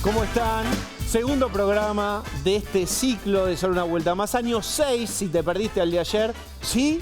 ¿Cómo están? Segundo programa de este ciclo de Solo una Vuelta Más. Año 6, si te perdiste al de ayer. ¿Sí?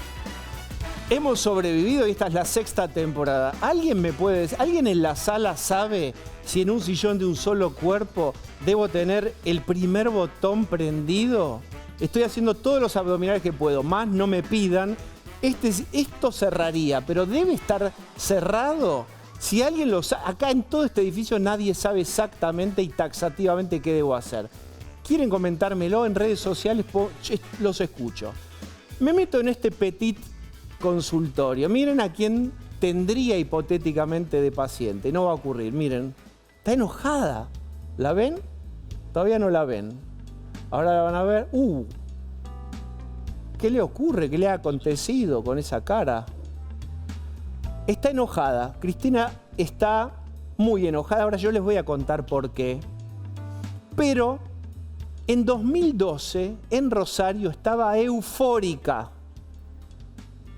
Hemos sobrevivido y esta es la sexta temporada. ¿Alguien me puede decir, alguien en la sala sabe si en un sillón de un solo cuerpo debo tener el primer botón prendido? Estoy haciendo todos los abdominales que puedo, más no me pidan. Esto cerraría, pero debe estar cerrado. Si alguien lo sabe, acá en todo este edificio nadie sabe exactamente y taxativamente qué debo hacer. ¿Quieren comentármelo en redes sociales? Los escucho. Me meto en este petit consultorio. Miren a quién tendría hipotéticamente de paciente. No va a ocurrir. Miren, está enojada. ¿La ven? Todavía no la ven. Ahora la van a ver. ¿Qué le ocurre? ¿Qué le ha acontecido con esa cara? Está enojada. Cristina está muy enojada. Ahora yo les voy a contar por qué. Pero en 2012, en Rosario, estaba eufórica.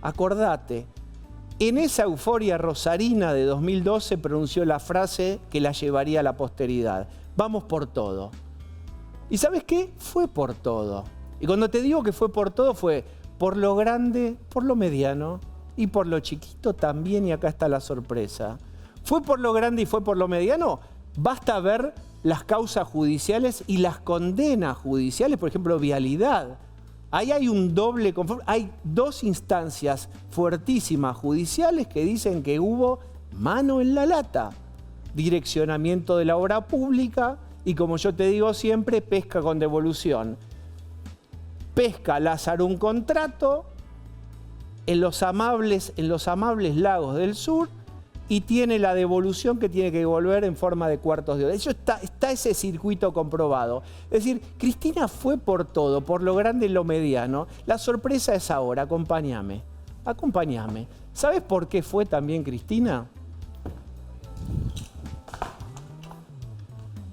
Acordate, en esa euforia rosarina de 2012 pronunció la frase que la llevaría a la posteridad. Vamos por todo. ¿Y sabes qué? Fue por todo. Y cuando te digo que fue por todo, fue por lo grande, por lo mediano y por lo chiquito también, y acá está la sorpresa. ¿Fue por lo grande y fue por lo mediano? Basta ver las causas judiciales y las condenas judiciales, por ejemplo, vialidad. Ahí hay un doble conforme. Hay dos instancias fuertísimas judiciales que dicen que hubo mano en la lata. Direccionamiento de la obra pública y, como yo te digo siempre, pesca con devolución. Pesca Lázaro un contrato en los amables lagos del sur y tiene la devolución que tiene que devolver en forma de cuartos de hora. Eso está ese circuito comprobado. Es decir, Cristina fue por todo, por lo grande y lo mediano. La sorpresa es ahora, acompáñame. ¿Sabes por qué fue también Cristina?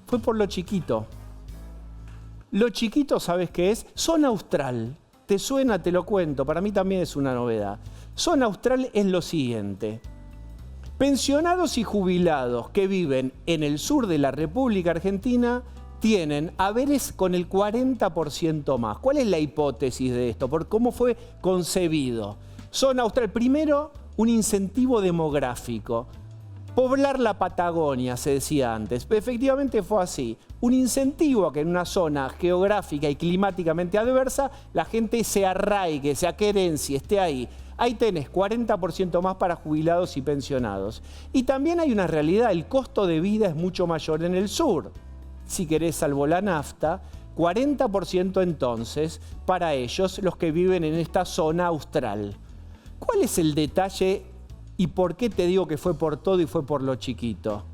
Fue por lo chiquito. Lo chiquito, ¿sabes qué es? Zona austral. ¿Te suena? Te lo cuento. Para mí también es una novedad. Zona austral es lo siguiente. Pensionados y jubilados que viven en el sur de la República Argentina tienen haberes con el 40% más. ¿Cuál es la hipótesis de esto? ¿Por cómo fue concebido? Zona austral, primero, un incentivo demográfico. Poblar la Patagonia, se decía antes. Efectivamente fue así. Un incentivo a que en una zona geográfica y climáticamente adversa la gente se arraigue, se aquerencie, esté ahí. Ahí tenés 40% más para jubilados y pensionados. Y también hay una realidad, el costo de vida es mucho mayor en el sur. Si querés, salvo la nafta, 40% entonces para ellos, los que viven en esta zona austral. ¿Cuál es el detalle y por qué te digo que fue por todo y fue por lo chiquito?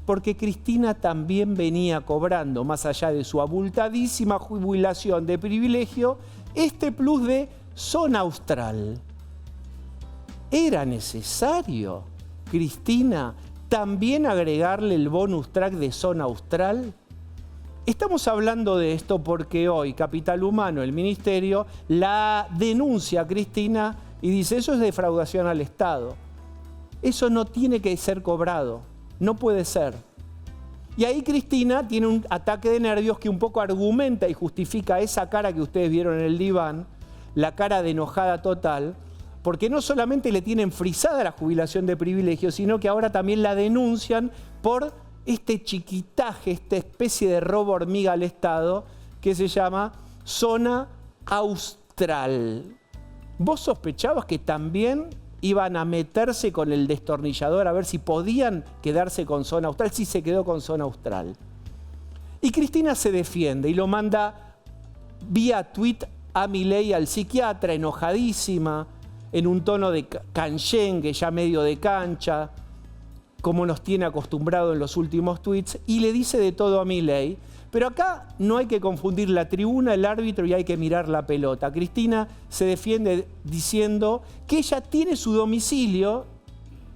Porque Cristina también venía cobrando, más allá de su abultadísima jubilación de privilegio, este plus de zona austral. ¿Era necesario, Cristina, también agregarle el bonus track de zona austral? Estamos hablando de esto porque hoy Capital Humano, el Ministerio, la denuncia a Cristina y dice, eso es defraudación al Estado. Eso no tiene que ser cobrado, no puede ser. Y ahí Cristina tiene un ataque de nervios que un poco argumenta y justifica esa cara que ustedes vieron en el diván, la cara de enojada total, porque no solamente le tienen frisada la jubilación de privilegio, sino que ahora también la denuncian por este chiquitaje, esta especie de robo hormiga al Estado que se llama zona austral. ¿Vos sospechabas que también iban a meterse con el destornillador a ver si podían quedarse con zona austral? Sí, se quedó con zona austral. Y Cristina se defiende y lo manda vía tweet a Milei, al psiquiatra, enojadísima, en un tono de canchengue, ya medio de cancha, como nos tiene acostumbrado en los últimos tweets, y le dice de todo a Milei. Pero acá no hay que confundir la tribuna, el árbitro, y hay que mirar la pelota. Cristina se defiende diciendo que ella tiene su domicilio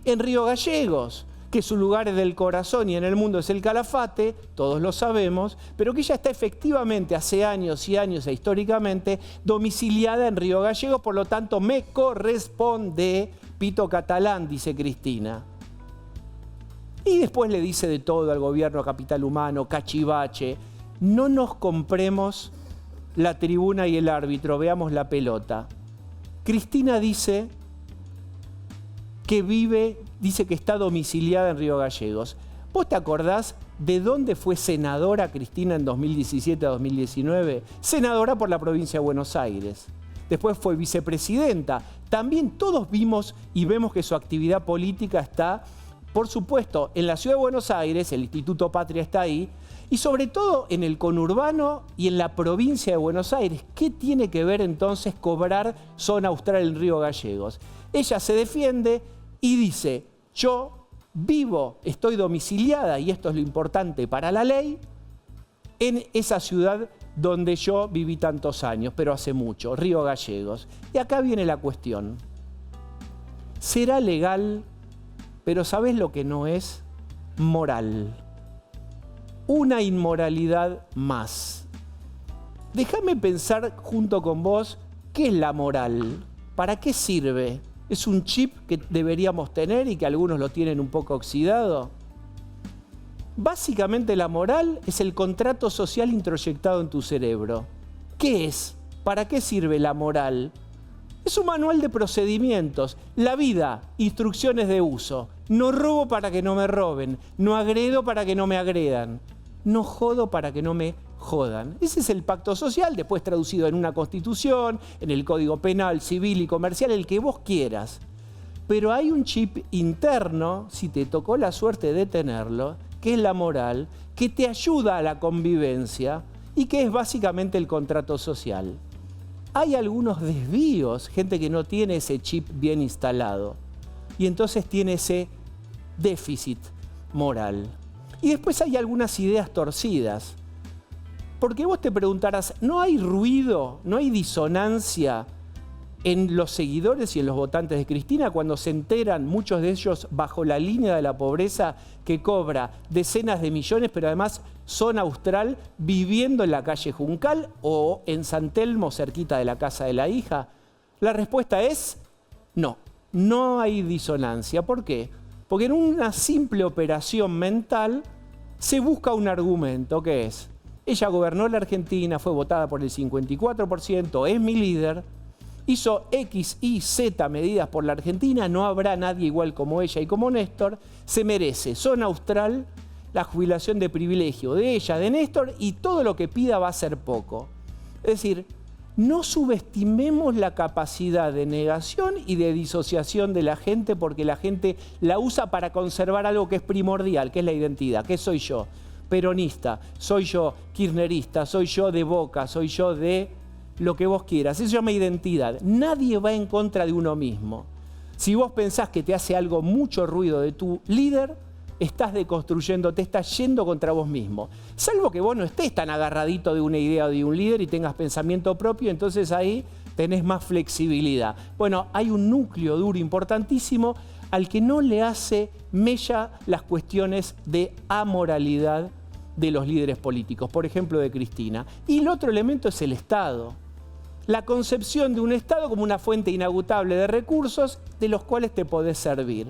en Río Gallegos, que su lugar es del corazón y en el mundo es el Calafate, todos lo sabemos, pero que ella está efectivamente hace años y años e históricamente domiciliada en Río Gallegos, por lo tanto me corresponde, pito catalán, dice Cristina. Y después le dice de todo al gobierno, a Capital Humano, cachivache. No nos compremos la tribuna y el árbitro, veamos la pelota. Cristina dice que está domiciliada en Río Gallegos. ¿Vos te acordás de dónde fue senadora Cristina en 2017 a 2019? Senadora por la provincia de Buenos Aires. Después fue vicepresidenta. También todos vimos y vemos que su actividad política está, por supuesto, en la ciudad de Buenos Aires, el Instituto Patria está ahí, y sobre todo en el conurbano y en la provincia de Buenos Aires. ¿Qué tiene que ver entonces cobrar zona austral en Río Gallegos? Ella se defiende y dice, yo vivo, estoy domiciliada, y esto es lo importante para la ley, en esa ciudad donde yo viví tantos años, pero hace mucho, Río Gallegos. Y acá viene la cuestión. ¿Será legal? Pero ¿sabés lo que no es? Moral. Una inmoralidad más. Déjame pensar junto con vos, ¿qué es la moral? ¿Para qué sirve? ¿Es un chip que deberíamos tener y que algunos lo tienen un poco oxidado? Básicamente la moral es el contrato social introyectado en tu cerebro. ¿Qué es? ¿Para qué sirve la moral? Es un manual de procedimientos. La vida, instrucciones de uso. No robo para que no me roben. No agredo para que no me agredan. No jodo para que no me jodan. Ese es el pacto social, después traducido en una constitución, en el código penal, civil y comercial, el que vos quieras. Pero hay un chip interno, si te tocó la suerte de tenerlo, que es la moral, que te ayuda a la convivencia y que es básicamente el contrato social. Hay algunos desvíos, gente que no tiene ese chip bien instalado y entonces tiene ese déficit moral. Y después hay algunas ideas torcidas. Porque vos te preguntarás, ¿no hay ruido, no hay disonancia en los seguidores y en los votantes de Cristina cuando se enteran, muchos de ellos bajo la línea de la pobreza, que cobra decenas de millones, pero además zona austral, viviendo en la calle Juncal o en San Telmo, cerquita de la casa de la hija? La respuesta es no, no hay disonancia. ¿Por qué? Porque en una simple operación mental se busca un argumento que es: ella gobernó la Argentina, fue votada por el 54%, es mi líder, hizo X, Y, Z medidas por la Argentina, no habrá nadie igual como ella y como Néstor, se merece zona austral, la jubilación de privilegio de ella, de Néstor, y todo lo que pida va a ser poco. Es decir, no subestimemos la capacidad de negación y de disociación de la gente, porque la gente la usa para conservar algo que es primordial, que es la identidad. ¿Qué soy yo? Peronista, soy yo kirchnerista, soy yo de Boca, soy yo de lo que vos quieras. Eso se llama identidad. Nadie va en contra de uno mismo. Si vos pensás que te hace algo mucho ruido de tu líder, estás deconstruyendo, te estás yendo contra vos mismo. Salvo que vos no estés tan agarradito de una idea o de un líder y tengas pensamiento propio, entonces ahí tenés más flexibilidad. Bueno, hay un núcleo duro importantísimo al que no le hace mella las cuestiones de amoralidad de los líderes políticos, por ejemplo de Cristina. Y el otro elemento es el Estado. La concepción de un Estado como una fuente inagotable de recursos de los cuales te podés servir.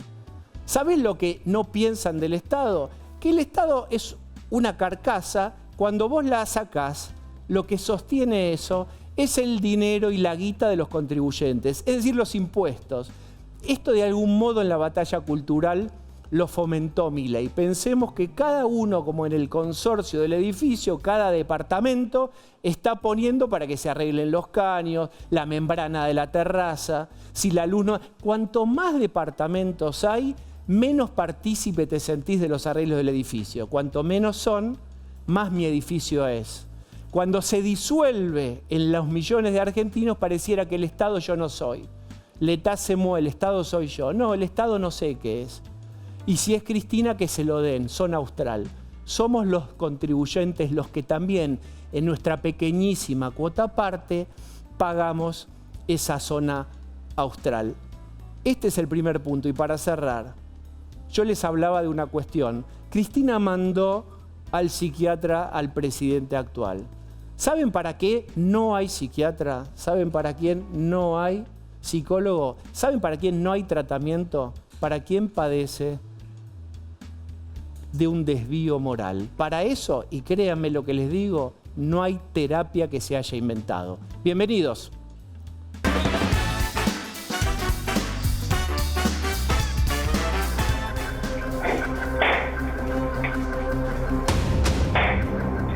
¿Sabés lo que no piensan del Estado? Que el Estado es una carcasa, cuando vos la sacás, lo que sostiene eso es el dinero y la guita de los contribuyentes, es decir, los impuestos. Esto de algún modo en la batalla cultural lo fomentó Milei. Pensemos que cada uno, como en el consorcio del edificio, cada departamento está poniendo para que se arreglen los caños, la membrana de la terraza, si la luz no... Cuanto más departamentos hay, menos partícipe te sentís de los arreglos del edificio. Cuanto menos son, más mi edificio es. Cuando se disuelve en los millones de argentinos, pareciera que el Estado yo no soy. L'État c'est moi, el Estado soy yo. No, el Estado no sé qué es. Y si es Cristina, que se lo den, zona austral. Somos los contribuyentes los que también, en nuestra pequeñísima cuota parte, pagamos esa zona austral. Este es el primer punto. Y para cerrar, yo les hablaba de una cuestión. Cristina mandó al psiquiatra al presidente actual. ¿Saben para qué no hay psiquiatra? ¿Saben para quién no hay psicólogo? ¿Saben para quién no hay tratamiento? ¿Para quién padece? de un desvío moral. Para eso, y créanme lo que les digo, no hay terapia que se haya inventado. Bienvenidos.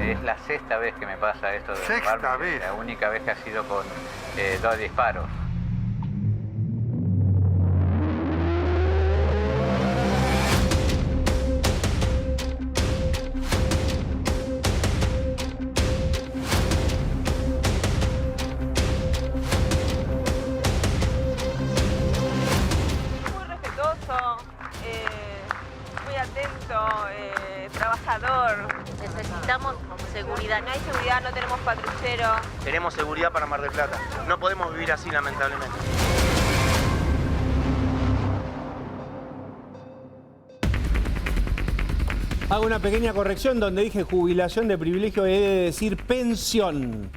Es la sexta vez que me pasa esto de ¿Sexta robarme. vez? La única vez que ha sido con 2 disparos. Muy respetuoso, muy atento, trabajador. Necesitamos seguridad. No hay seguridad, no tenemos patrullero. Queremos seguridad para Mar del Plata. No podemos vivir así, lamentablemente. Hago una pequeña corrección donde dije jubilación de privilegio, he de decir pensión.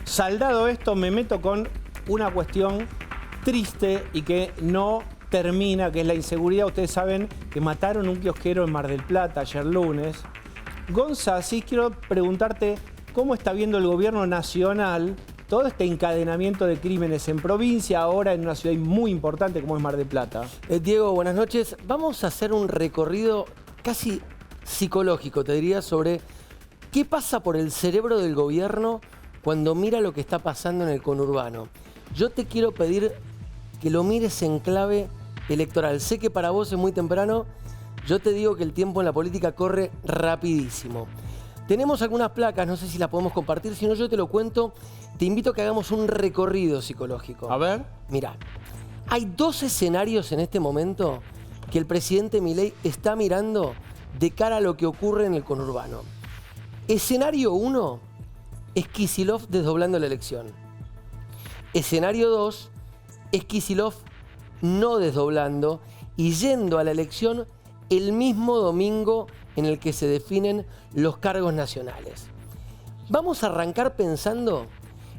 Saldado esto, me meto con una cuestión triste y que no termina, que es la inseguridad. Ustedes saben que mataron un kiosquero en Mar del Plata ayer lunes. Gonza, sí quiero preguntarte cómo está viendo el gobierno nacional todo este encadenamiento de crímenes en provincia, ahora en una ciudad muy importante como es Mar del Plata. Diego, buenas noches. Vamos a hacer un recorrido casi psicológico, te diría, sobre qué pasa por el cerebro del gobierno cuando mira lo que está pasando en el conurbano. Yo te quiero pedir que lo mires en clave electoral. Sé que para vos es muy temprano, yo te digo que el tiempo en la política corre rapidísimo. Tenemos algunas placas, no sé si las podemos compartir, si no yo te lo cuento. Te invito a que hagamos un recorrido psicológico. A ver. Mirá, hay 2 escenarios en este momento que el presidente Milei está mirando de cara a lo que ocurre en el conurbano. Escenario 1 es Kicillof desdoblando la elección. Escenario 2 es Kicillof no desdoblando y yendo a la elección el mismo domingo en el que se definen los cargos nacionales. Vamos a arrancar pensando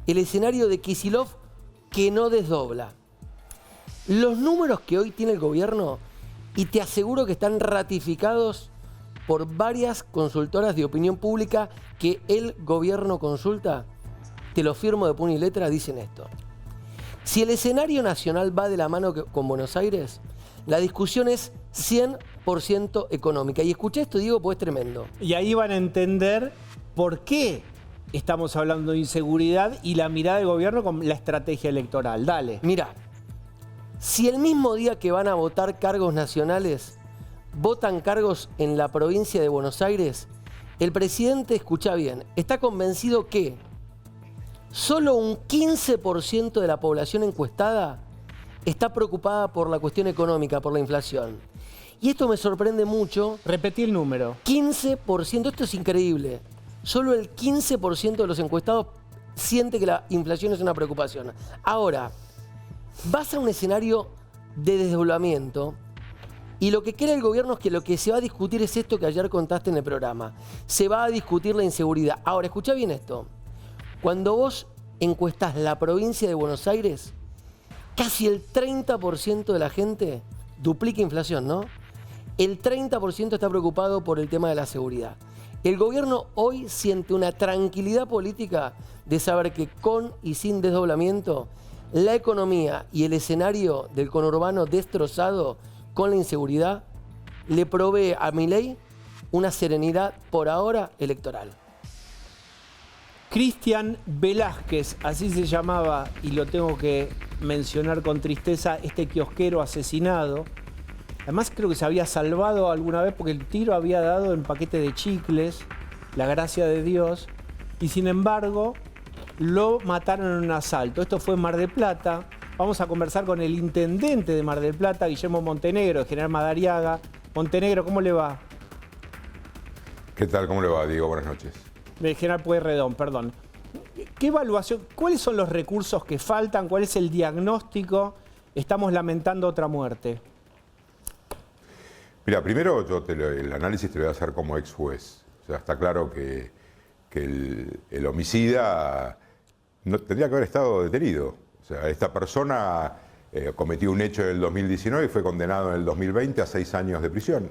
el escenario de Kicillof que no desdobla. Los números que hoy tiene el gobierno, y te aseguro que están ratificados por varias consultoras de opinión pública que el gobierno consulta, te lo firmo de puño y letra, dicen esto. Si el escenario nacional va de la mano con Buenos Aires, la discusión es 100% económica. Y escuché esto, Diego, pues es tremendo. Y ahí van a entender por qué estamos hablando de inseguridad y la mirada del gobierno con la estrategia electoral. Dale. Mira, si el mismo día que van a votar cargos nacionales, votan cargos en la provincia de Buenos Aires, el presidente, escucha bien, está convencido que solo un 15% de la población encuestada está preocupada por la cuestión económica, por la inflación. Y esto me sorprende mucho. Repetí el número. 15%, esto es increíble. Solo el 15% de los encuestados siente que la inflación es una preocupación. Ahora, vas a un escenario de desdoblamiento y lo que quiere el gobierno es que lo que se va a discutir es esto que ayer contaste en el programa. Se va a discutir la inseguridad. Ahora, escuchá bien esto. Cuando vos encuestás la provincia de Buenos Aires, casi el 30% de la gente duplica inflación, ¿no? El 30% está preocupado por el tema de la seguridad. El gobierno hoy siente una tranquilidad política de saber que con y sin desdoblamiento, la economía y el escenario del conurbano destrozado con la inseguridad le provee a Milei una serenidad por ahora electoral. Cristian Velázquez, así se llamaba, y lo tengo que mencionar con tristeza, este kiosquero asesinado. Además creo que se había salvado alguna vez porque el tiro había dado en paquete de chicles, la gracia de Dios, y sin embargo lo mataron en un asalto. Esto fue en Mar del Plata. Vamos a conversar con el intendente de Mar del Plata, Guillermo Montenegro, General Madariaga. Montenegro, ¿cómo le va? ¿Qué tal? ¿Cómo le va, Diego? Buenas noches. General Pueyrredón, perdón. ¿Qué evaluación? ¿Cuáles son los recursos que faltan? ¿Cuál es el diagnóstico? Estamos lamentando otra muerte. Mira, primero el análisis te lo voy a hacer como ex juez. O sea, está claro que el homicida no tendría que haber estado detenido. O sea, esta persona cometió un hecho en el 2019 y fue condenado en el 2020 a 6 años de prisión.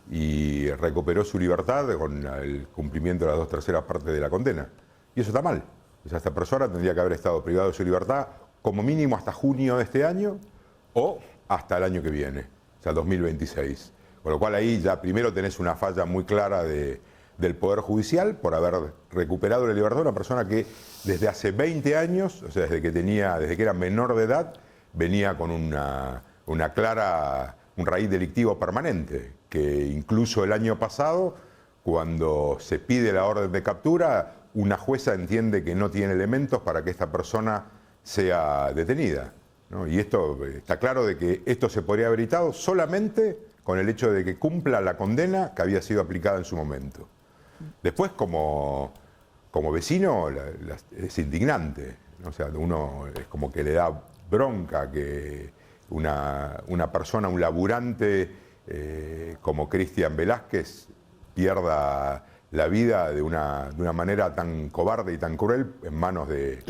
y recuperó su libertad con el cumplimiento de las 2/3 partes de la condena. Y eso está mal. O sea, esta persona tendría que haber estado privado de su libertad como mínimo hasta junio de este año o hasta el año que viene, o sea, 2026. Con lo cual ahí ya primero tenés una falla muy clara del Poder Judicial por haber recuperado la libertad de una persona que desde hace 20 años, o sea, desde que era menor de edad, venía con un raíz delictivo permanente, que incluso el año pasado, cuando se pide la orden de captura, una jueza entiende que no tiene elementos para que esta persona sea detenida, ¿no? Y esto está claro de que esto se podría haber evitado solamente con el hecho de que cumpla la condena que había sido aplicada en su momento. Después, como vecino, es indignante, ¿no? O sea, uno es como que le da bronca que una persona, un laburante como Cristian Velázquez pierda la vida de una manera tan cobarde y tan cruel en manos de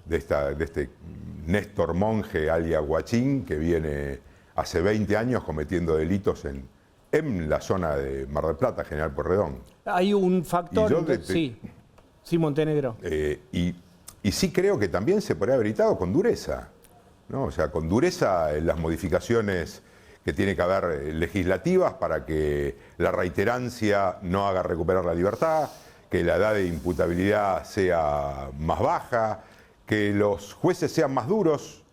este Néstor Monge alias Guachín, que viene hace 20 años cometiendo delitos en la zona de Mar del Plata, General Pueyrredón. Hay un factor... Sí, Montenegro. Y sí creo que también se podría haber evitado con dureza, ¿no? O sea, con dureza en las modificaciones que tiene que haber legislativas para que la reiterancia no haga recuperar la libertad, que la edad de imputabilidad sea más baja, que los jueces sean más duros,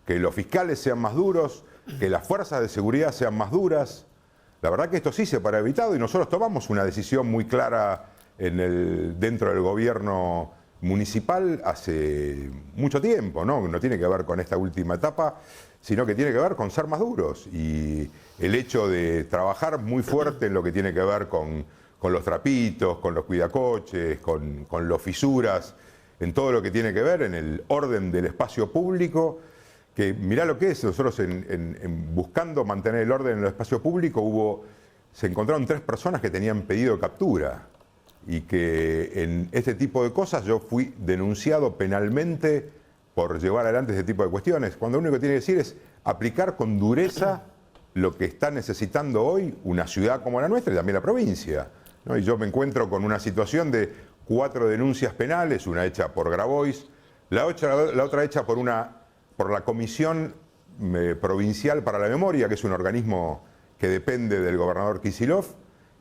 que los fiscales sean más duros, que las fuerzas de seguridad sean más duras. La verdad que esto sí se podría haber evitado y nosotros tomamos una decisión muy clara dentro del gobierno municipal hace mucho tiempo, ¿no? No tiene que ver con esta última etapa, sino que tiene que ver con ser más duros. Y el hecho de trabajar muy fuerte en lo que tiene que ver con los trapitos, con los cuidacoches, con los fisuras, en todo lo que tiene que ver en el orden del espacio público, que mirá lo que es, nosotros buscando mantener el orden en el espacio público se encontraron 3 personas que tenían pedido de captura. Y que en este tipo de cosas yo fui denunciado penalmente por llevar adelante este tipo de cuestiones, cuando lo único que tiene que decir es aplicar con dureza lo que está necesitando hoy una ciudad como la nuestra y también la provincia, ¿no? Y yo me encuentro con una situación de 4 denuncias penales, una hecha por Grabois, la otra hecha por la Comisión Provincial para la Memoria, que es un organismo que depende del gobernador Kicillof,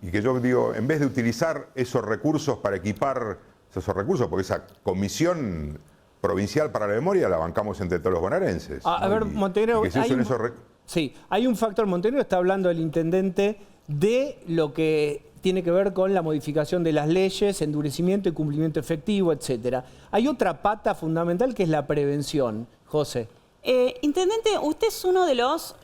y que yo digo, en vez de utilizar esos recursos para equipar esos recursos, porque esa Comisión Provincial para la Memoria la bancamos entre todos los bonaerenses. A ver, Montenegro, hay un factor. Montenegro está hablando del intendente de lo que tiene que ver con la modificación de las leyes, endurecimiento y cumplimiento efectivo, etcétera. Hay otra pata fundamental que es la prevención. José. Intendente, usted es uno de los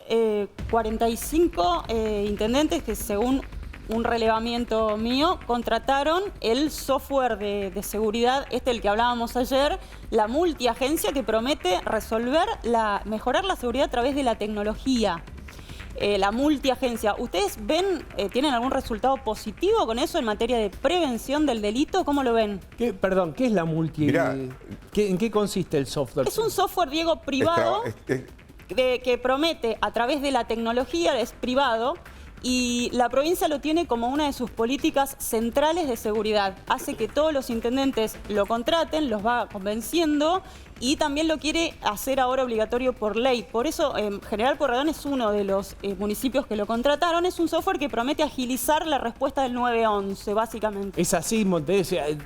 45 intendentes que, según un relevamiento mío, contrataron el software de seguridad, el que hablábamos ayer, la multiagencia que promete mejorar la seguridad a través de la tecnología. La multiagencia, ¿ustedes tienen algún resultado positivo con eso en materia de prevención del delito? ¿Cómo lo ven? ¿Qué es la multi? ¿En qué consiste el software? Es un software, Diego, privado, que promete a través de la tecnología, es privado, y la provincia lo tiene como una de sus políticas centrales de seguridad. Hace que todos los intendentes lo contraten, los va convenciendo y también lo quiere hacer ahora obligatorio por ley. Por eso General Pueyrredón es uno de los municipios que lo contrataron. Es un software que promete agilizar la respuesta del 911, básicamente. Es así, Montenegro.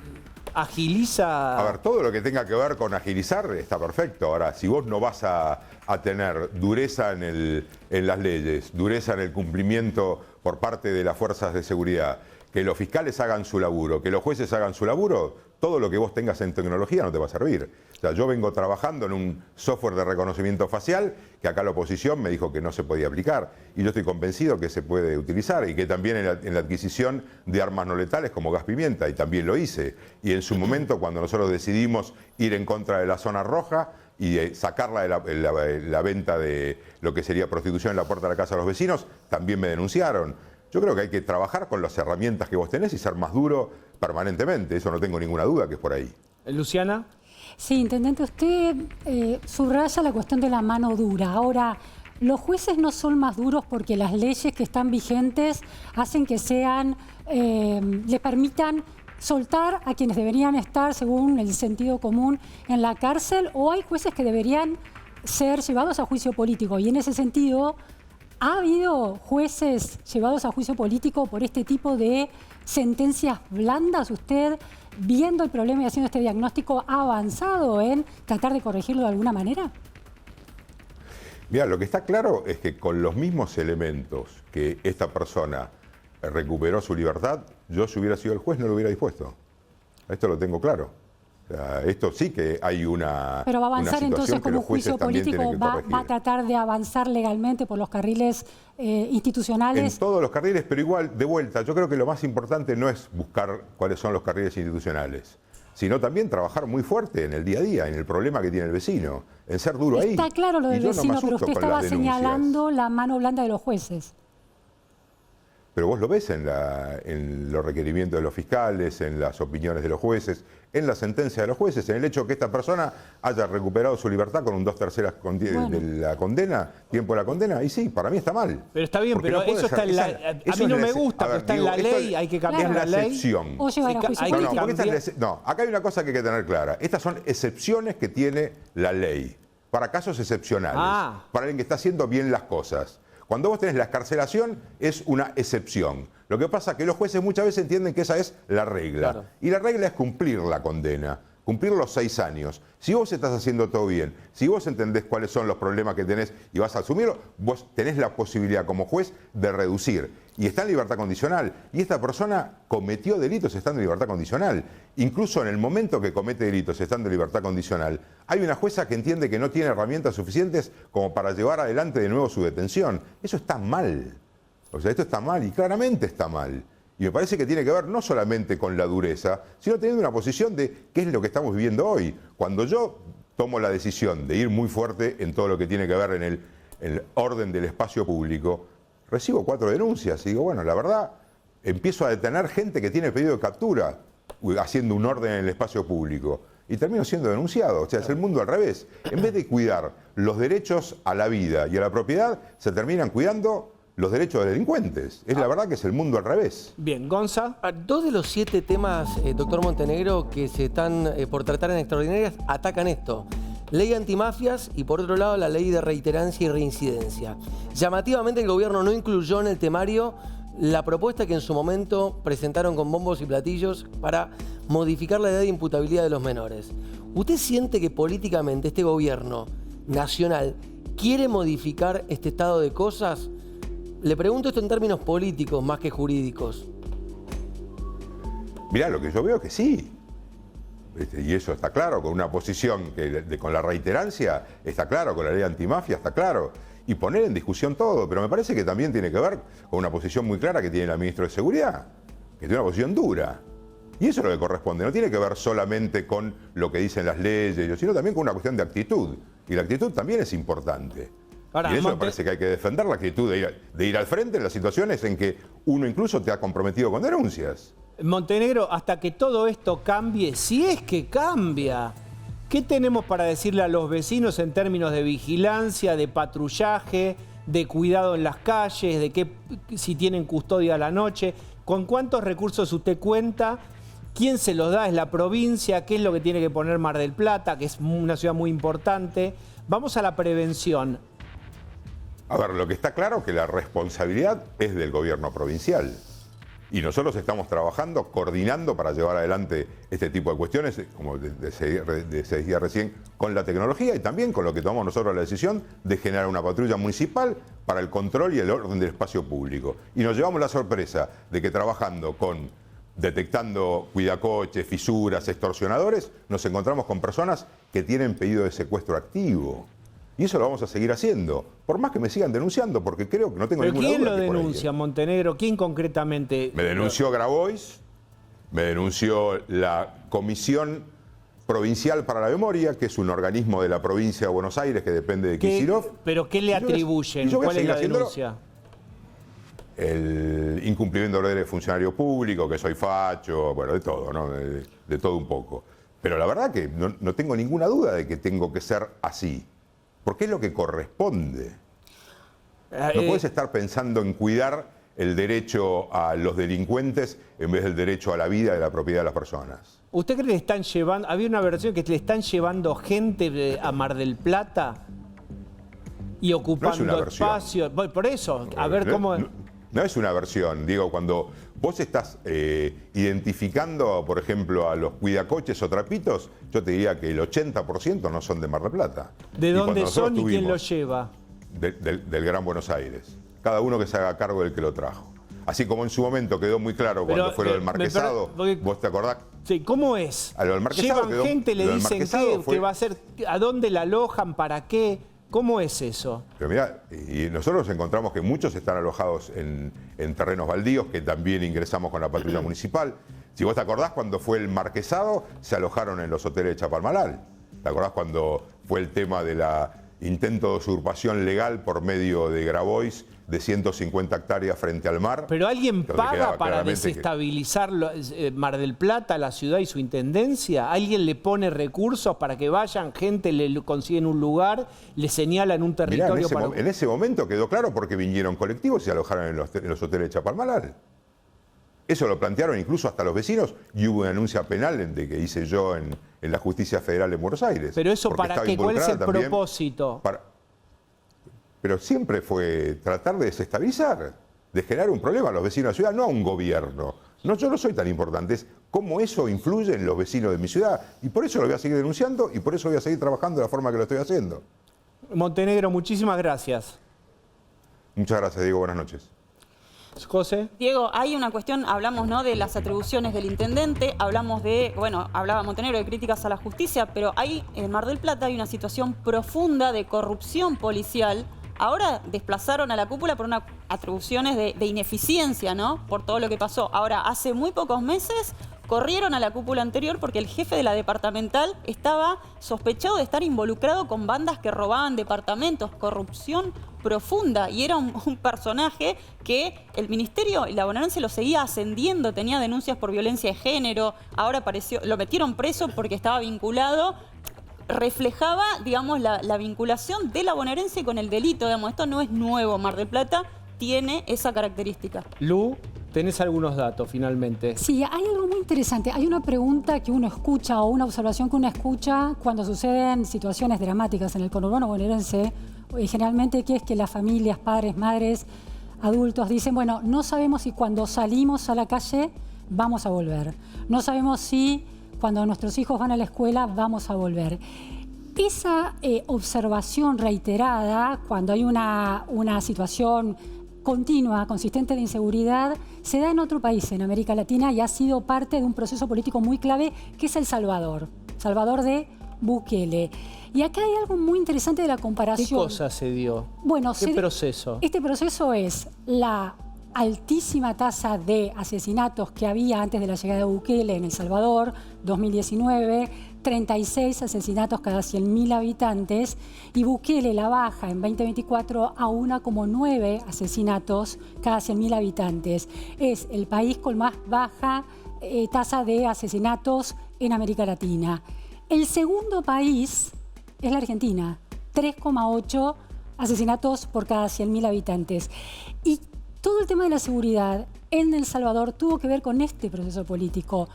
Agiliza... A ver, todo lo que tenga que ver con agilizar está perfecto. Ahora, si vos no vas a tener dureza en las leyes, dureza en el cumplimiento por parte de las fuerzas de seguridad, que los fiscales hagan su laburo, que los jueces hagan su laburo, todo lo que vos tengas en tecnología no te va a servir. O sea, yo vengo trabajando en un software de reconocimiento facial que acá la oposición me dijo que no se podía aplicar y yo estoy convencido que se puede utilizar y que también en la adquisición de armas no letales como gas pimienta, y también lo hice. Y en su momento, cuando nosotros decidimos ir en contra de la zona roja y sacarla de la venta de lo que sería prostitución en la puerta de la casa de los vecinos, también me denunciaron. Yo creo que hay que trabajar con las herramientas que vos tenés y ser más duro permanentemente. Eso no tengo ninguna duda que es por ahí. Luciana. Sí, intendente, usted subraya la cuestión de la mano dura. Ahora, los jueces no son más duros porque las leyes que están vigentes hacen que sean, les permitan soltar a quienes deberían estar, según el sentido común, en la cárcel, o hay jueces que deberían ser llevados a juicio político. Y en ese sentido, ¿ha habido jueces llevados a juicio político por este tipo de sentencias blandas? ¿Usted, viendo el problema y haciendo este diagnóstico, ha avanzado en tratar de corregirlo de alguna manera? Mira, lo que está claro es que con los mismos elementos que esta persona recuperó su libertad, yo, si hubiera sido el juez, no lo hubiera dispuesto. Esto lo tengo claro. O sea, esto sí que hay una. Pero va a avanzar entonces como juicio político, va a tratar de avanzar legalmente por los carriles institucionales. En todos los carriles, pero igual, de vuelta, yo creo que lo más importante no es buscar cuáles son los carriles institucionales, sino también trabajar muy fuerte en el día a día, en el problema que tiene el vecino, en ser duro ahí. Está claro lo del vecino, pero usted estaba señalando la mano blanda de los jueces. Pero vos lo ves en los requerimientos de los fiscales, en las opiniones de los jueces, en la sentencia de los jueces, en el hecho de que esta persona haya recuperado su libertad con un 2/3 de la condena, tiempo de la condena, y sí, para mí está mal. Pero está bien, pero eso está en la... A mí no me gusta, pero está en la ley, hay que cambiar la ley. O llevar a juicio político. No, acá hay una cosa que hay que tener clara. Estas son excepciones que tiene la ley, para casos excepcionales, para alguien que está haciendo bien las cosas. Cuando vos tenés la excarcelación, es una excepción. Lo que pasa es que los jueces muchas veces entienden que esa es la regla. Claro. Y la regla es cumplir la condena, cumplir los 6 años. Si vos estás haciendo todo bien, si vos entendés cuáles son los problemas que tenés y vas a asumirlo, vos tenés la posibilidad como juez de reducir. Y está en libertad condicional. Y esta persona cometió delitos estando en libertad condicional. Incluso en el momento que comete delitos estando en libertad condicional, hay una jueza que entiende que no tiene herramientas suficientes como para llevar adelante de nuevo su detención. Eso está mal. O sea, esto está mal y claramente está mal. Y me parece que tiene que ver no solamente con la dureza, sino teniendo una posición de qué es lo que estamos viviendo hoy. Cuando yo tomo la decisión de ir muy fuerte en todo lo que tiene que ver en el orden del espacio público, recibo 4 denuncias y digo, bueno, la verdad, empiezo a detener gente que tiene pedido de captura haciendo un orden en el espacio público y termino siendo denunciado. O sea, es el mundo al revés. En vez de cuidar los derechos a la vida y a la propiedad, se terminan cuidando los derechos de delincuentes. Es la verdad que es el mundo al revés. Bien, Gonza. 2 de los 7 temas, doctor Montenegro, que se están por tratar en extraordinarias, atacan esto. Ley antimafias y, por otro lado, la ley de reiterancia y reincidencia. Llamativamente, el gobierno no incluyó en el temario la propuesta que en su momento presentaron con bombos y platillos para modificar la edad de imputabilidad de los menores. ¿Usted siente que políticamente este gobierno nacional quiere modificar este estado de cosas? Le pregunto esto en términos políticos más que jurídicos. Mirá, lo que yo veo es que sí. Y eso está claro, con una posición que con la reiterancia está claro, con la ley antimafia está claro. Y poner en discusión todo, pero me parece que también tiene que ver con una posición muy clara que tiene la ministra de Seguridad, que tiene una posición dura. Y eso es lo que corresponde, no tiene que ver solamente con lo que dicen las leyes, sino también con una cuestión de actitud. Y la actitud también es importante. Ahora, y eso me parece que hay que defender la actitud de ir al frente en las situaciones en que uno incluso te ha comprometido con denuncias. Montenegro, hasta que todo esto cambie, si es que cambia, ¿qué tenemos para decirle a los vecinos en términos de vigilancia, de patrullaje, de cuidado en las calles, de que si tienen custodia a la noche? ¿Con cuántos recursos usted cuenta? ¿Quién se los da? ¿Es la provincia? ¿Qué es lo que tiene que poner Mar del Plata, que es una ciudad muy importante? Vamos a la prevención. A ver, lo que está claro es que la responsabilidad es del gobierno provincial. Y nosotros estamos trabajando, coordinando para llevar adelante este tipo de cuestiones, como se decía recién, con la tecnología y también con lo que tomamos nosotros la decisión de generar una patrulla municipal para el control y el orden del espacio público. Y nos llevamos la sorpresa de que trabajando detectando cuidacoches, fisuras, extorsionadores, nos encontramos con personas que tienen pedido de secuestro activo. Y eso lo vamos a seguir haciendo, por más que me sigan denunciando, porque creo que no tengo ninguna duda. ¿Pero quién lo denuncia, Montenegro? ¿Quién concretamente? Me denunció Grabois, me denunció la Comisión Provincial para la Memoria, que es un organismo de la provincia de Buenos Aires que depende de Kicillof. ¿Pero qué le atribuyen? ¿Cuál es la denuncia? El incumplimiento de órdenes de funcionario público, que soy facho, bueno, de todo, ¿no? De todo un poco. Pero la verdad que no tengo ninguna duda de que tengo que ser así. Porque es lo que corresponde. No puedes estar pensando en cuidar el derecho a los delincuentes en vez del derecho a la vida y a la propiedad de las personas. ¿Usted cree que le están llevando, había una versión que le están llevando gente a Mar del Plata y ocupando espacios? Por eso, a ver cómo... No es una versión, digo, cuando vos estás identificando, por ejemplo, a los cuidacoches o trapitos, yo te diría que el 80% no son de Mar del Plata. ¿De dónde son y quién los lleva? Del Gran Buenos Aires. Cada uno que se haga cargo del que lo trajo. Así como en su momento quedó muy claro cuando fue lo del Marquesado, ¿vos te acordás? Sí, ¿cómo es? A lo del Marquesado llevan gente, le dicen qué va a hacer, a dónde la alojan, para qué. ¿Cómo es eso? Pero mirá, y nosotros encontramos que muchos están alojados en terrenos baldíos, que también ingresamos con la patrulla municipal. Si vos te acordás, cuando fue el Marquesado, se alojaron en los hoteles de Chapalmalal. ¿Te acordás cuando fue el tema de la intento de usurpación legal por medio de Grabois de 150 hectáreas frente al mar? ¿Pero alguien paga para desestabilizar Mar del Plata, la ciudad y su intendencia? ¿Alguien le pone recursos para que vayan, gente le consiguen un lugar, le señalan un territorio? Mirá, en ese momento quedó claro porque vinieron colectivos y se alojaron en los hoteles de Chapalmalal. Eso lo plantearon incluso hasta los vecinos y hubo una denuncia penal que hice yo en la Justicia Federal de Buenos Aires. ¿Pero eso para qué? ¿Cuál es el propósito? Pero siempre fue tratar de desestabilizar, de generar un problema a los vecinos de la ciudad, no a un gobierno. No, yo no soy tan importante, es cómo eso influye en los vecinos de mi ciudad. Y por eso lo voy a seguir denunciando y por eso voy a seguir trabajando de la forma que lo estoy haciendo. Montenegro, muchísimas gracias. Muchas gracias, Diego. Buenas noches. José. Diego, hay una cuestión, hablamos, ¿no?, de las atribuciones del intendente, hablamos de, bueno, hablaba Montenegro de críticas a la justicia, pero hay en Mar del Plata hay una situación profunda de corrupción policial. Ahora desplazaron a la cúpula por unas atribuciones de ineficiencia, ¿no?, por todo lo que pasó. Ahora, hace muy pocos meses corrieron a la cúpula anterior porque el jefe de la departamental estaba sospechado de estar involucrado con bandas que robaban departamentos, corrupción profunda, y era un personaje que el ministerio y la bonaerense lo seguía ascendiendo, tenía denuncias por violencia de género, ahora apareció, lo metieron preso porque estaba vinculado, reflejaba, digamos, la vinculación de la bonaerense con el delito, digamos, esto no es nuevo, Mar del Plata tiene esa característica. Lu, tenés algunos datos finalmente. Sí, hay algo muy interesante. Hay una pregunta que uno escucha o una observación que uno escucha cuando suceden situaciones dramáticas en el conurbano bonaerense, generalmente, que es que las familias, padres, madres, adultos dicen, bueno, no sabemos si cuando salimos a la calle vamos a volver. No sabemos si cuando nuestros hijos van a la escuela vamos a volver. Esa observación reiterada, cuando hay una situación continua, consistente de inseguridad, se da en otro país, en América Latina, y ha sido parte de un proceso político muy clave, que es El Salvador. Salvador de Bukele. Y acá hay algo muy interesante de la comparación. ¿Qué cosa se dio? Bueno, ¿Qué proceso? Este proceso es la altísima tasa de asesinatos que había antes de la llegada de Bukele en El Salvador, 2019, 36 asesinatos cada 100.000 habitantes, y Bukele la baja en 2024 a 1,9 asesinatos cada 100.000 habitantes. Es el país con más baja tasa de asesinatos en América Latina. El segundo país es la Argentina, 3,8 asesinatos por cada 100.000 habitantes. Y todo el tema de la seguridad en El Salvador tuvo que ver con este proceso político.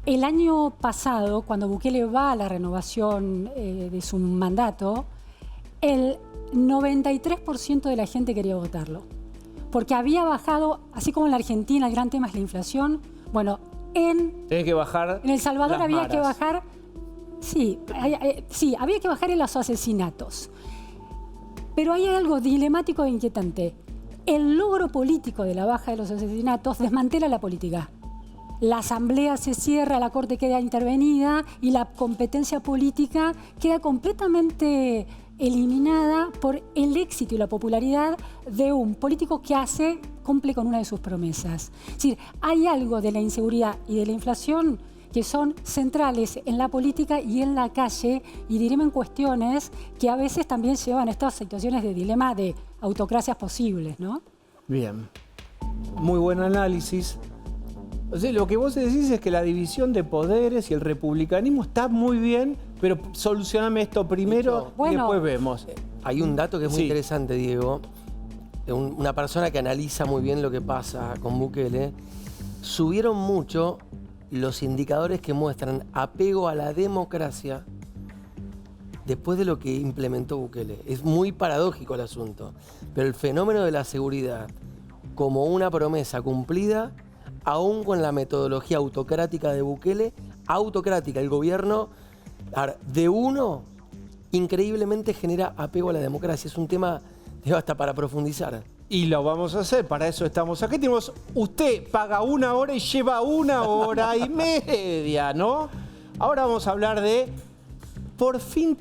El año pasado, cuando Bukele va a la renovación de su mandato, el 93% de la gente quería votarlo. Porque había bajado, así como en la Argentina el gran tema es la inflación, bueno, en El Salvador había que bajar, sí, había que bajar en los asesinatos. Pero hay algo dilemático e inquietante. El logro político de la baja de los asesinatos desmantela la política. La asamblea se cierra, la corte queda intervenida y la competencia política queda completamente eliminada por el éxito y la popularidad de un político que cumple con una de sus promesas. Es decir, hay algo de la inseguridad y de la inflación que son centrales en la política y en la calle, y dirimen cuestiones que a veces también llevan a estas situaciones de dilema de autocracias posibles, ¿no? Bien. Muy buen análisis. O sea, lo que vos decís es que la división de poderes y el republicanismo está muy bien, pero solucioname esto primero y después vemos. Hay un dato que es muy interesante, Diego. una persona que analiza muy bien lo que pasa con Bukele, subieron mucho los indicadores que muestran apego a la democracia después de lo que implementó Bukele. Es muy paradójico el asunto, pero el fenómeno de la seguridad como una promesa cumplida, aún con la metodología autocrática de Bukele, autocrática, el gobierno de uno increíblemente genera apego a la democracia. Es un tema hasta para profundizar. Y lo vamos a hacer, para eso estamos aquí. Tenemos, usted paga 1 hora y lleva 1 hora y media, ¿no? Ahora vamos a hablar de, por fin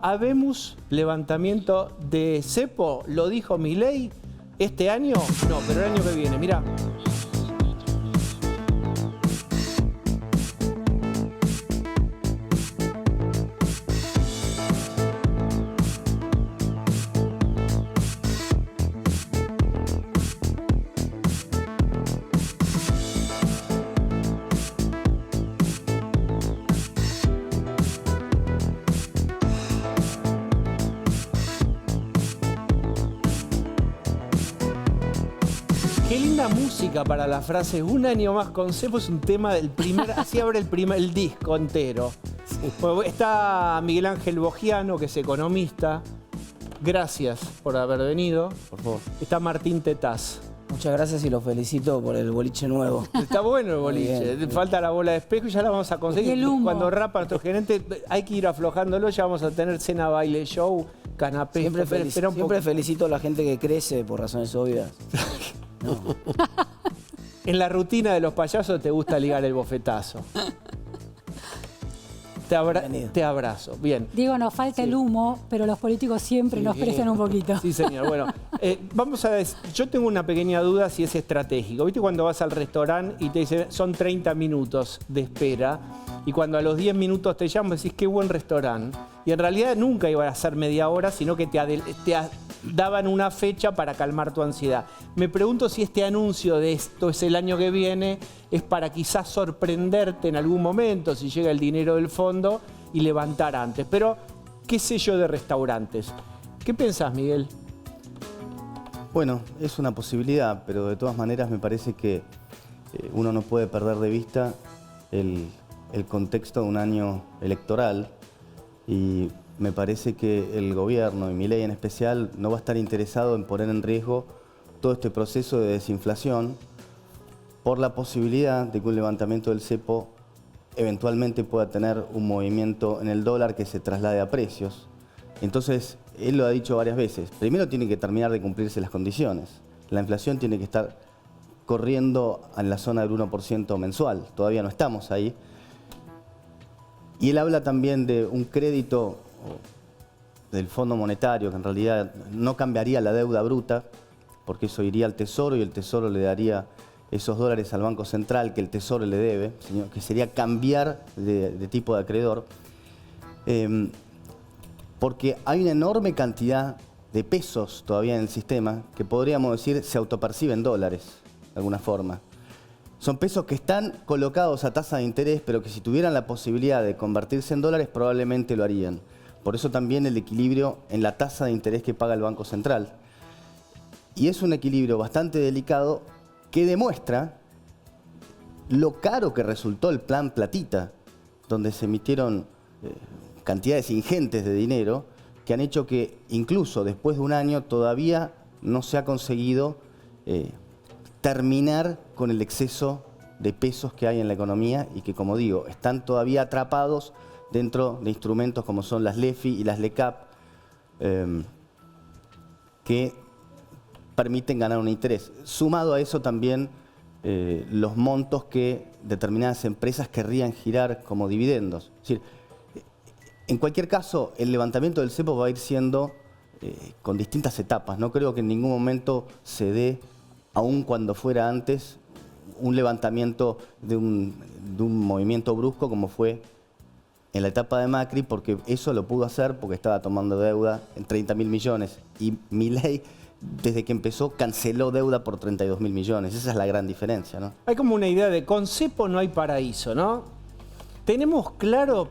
habemos levantamiento de cepo, lo dijo Milei, este año, no, pero el año que viene, mirá. Qué linda música para la frase "un año más con cepo", es un tema del primer, así abre el disco entero. Bueno, está Miguel Ángel Bogiano, que es economista. Gracias por haber venido. Por favor. Está Martín Tetaz. Muchas gracias y los felicito por el boliche nuevo. Está bueno el boliche. Bien. Falta la bola de espejo y ya la vamos a conseguir. Y el humo. Cuando rapa nuestro gerente, hay que ir aflojándolo. Ya vamos a tener cena, baile, show, canapé. Siempre, Espera un siempre poco. felicito a la gente que crece por razones obvias. No. En la rutina de los payasos te gusta ligar el bofetazo. Te abrazo. Bien. Digo, nos falta el humo, pero los políticos siempre nos prestan un poquito. Sí, señor. Bueno, yo tengo una pequeña duda si es estratégico. ¿Viste cuando vas al restaurante y te dicen son 30 minutos de espera? Y cuando a los 10 minutos te llaman decís qué buen restaurante. Y en realidad nunca iba a ser media hora, sino que te daban una fecha para calmar tu ansiedad. Me pregunto si este anuncio de esto es el año que viene, es para quizás sorprenderte en algún momento, si llega el dinero del fondo, y levantar antes. Pero, ¿qué sé yo de restaurantes? ¿Qué pensás, Miguel? Bueno, es una posibilidad, pero de todas maneras me parece que uno no puede perder de vista el contexto de un año electoral, y me parece que el gobierno, y Milei en especial, no va a estar interesado en poner en riesgo todo este proceso de desinflación por la posibilidad de que un levantamiento del cepo eventualmente pueda tener un movimiento en el dólar que se traslade a precios. Entonces, él lo ha dicho varias veces, primero tienen que terminar de cumplirse las condiciones. La inflación tiene que estar corriendo en la zona del 1% mensual, todavía no estamos ahí. Y él habla también de un crédito del Fondo Monetario, que en realidad no cambiaría la deuda bruta, porque eso iría al Tesoro y el Tesoro le daría esos dólares al Banco Central que el Tesoro le debe, que sería cambiar de tipo de acreedor, porque hay una enorme cantidad de pesos todavía en el sistema que podríamos decir se autoperciben dólares, de alguna forma. Son pesos que están colocados a tasa de interés, pero que si tuvieran la posibilidad de convertirse en dólares probablemente lo harían. Por eso también el equilibrio en la tasa de interés que paga el Banco Central. Y es un equilibrio bastante delicado que demuestra lo caro que resultó el plan Platita, donde se emitieron cantidades ingentes de dinero que han hecho que incluso después de un año todavía no se ha conseguido terminar con el exceso de pesos que hay en la economía y que, como digo, están todavía atrapados dentro de instrumentos como son las LEFI y las LECAP, que permiten ganar un interés. Sumado a eso también los montos que determinadas empresas querrían girar como dividendos. Es decir, en cualquier caso, el levantamiento del cepo va a ir siendo con distintas etapas. No creo que en ningún momento se dé, aun cuando fuera antes, un levantamiento de un movimiento brusco como fue en la etapa de Macri, porque eso lo pudo hacer porque estaba tomando deuda en 30.000 millones. Y Milei, desde que empezó, canceló deuda por 32.000 millones. Esa es la gran diferencia, ¿no? Hay como una idea de con cepo no hay paraíso, ¿no? ¿Tenemos claro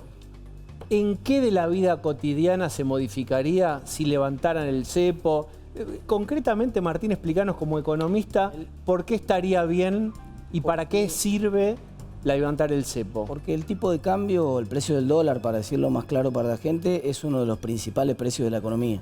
en qué de la vida cotidiana se modificaría si levantaran el cepo, Concretamente, Martín, explícanos como economista por qué estaría bien y para qué sirve levantar el cepo. Porque el tipo de cambio, el precio del dólar, para decirlo más claro para la gente, es uno de los principales precios de la economía.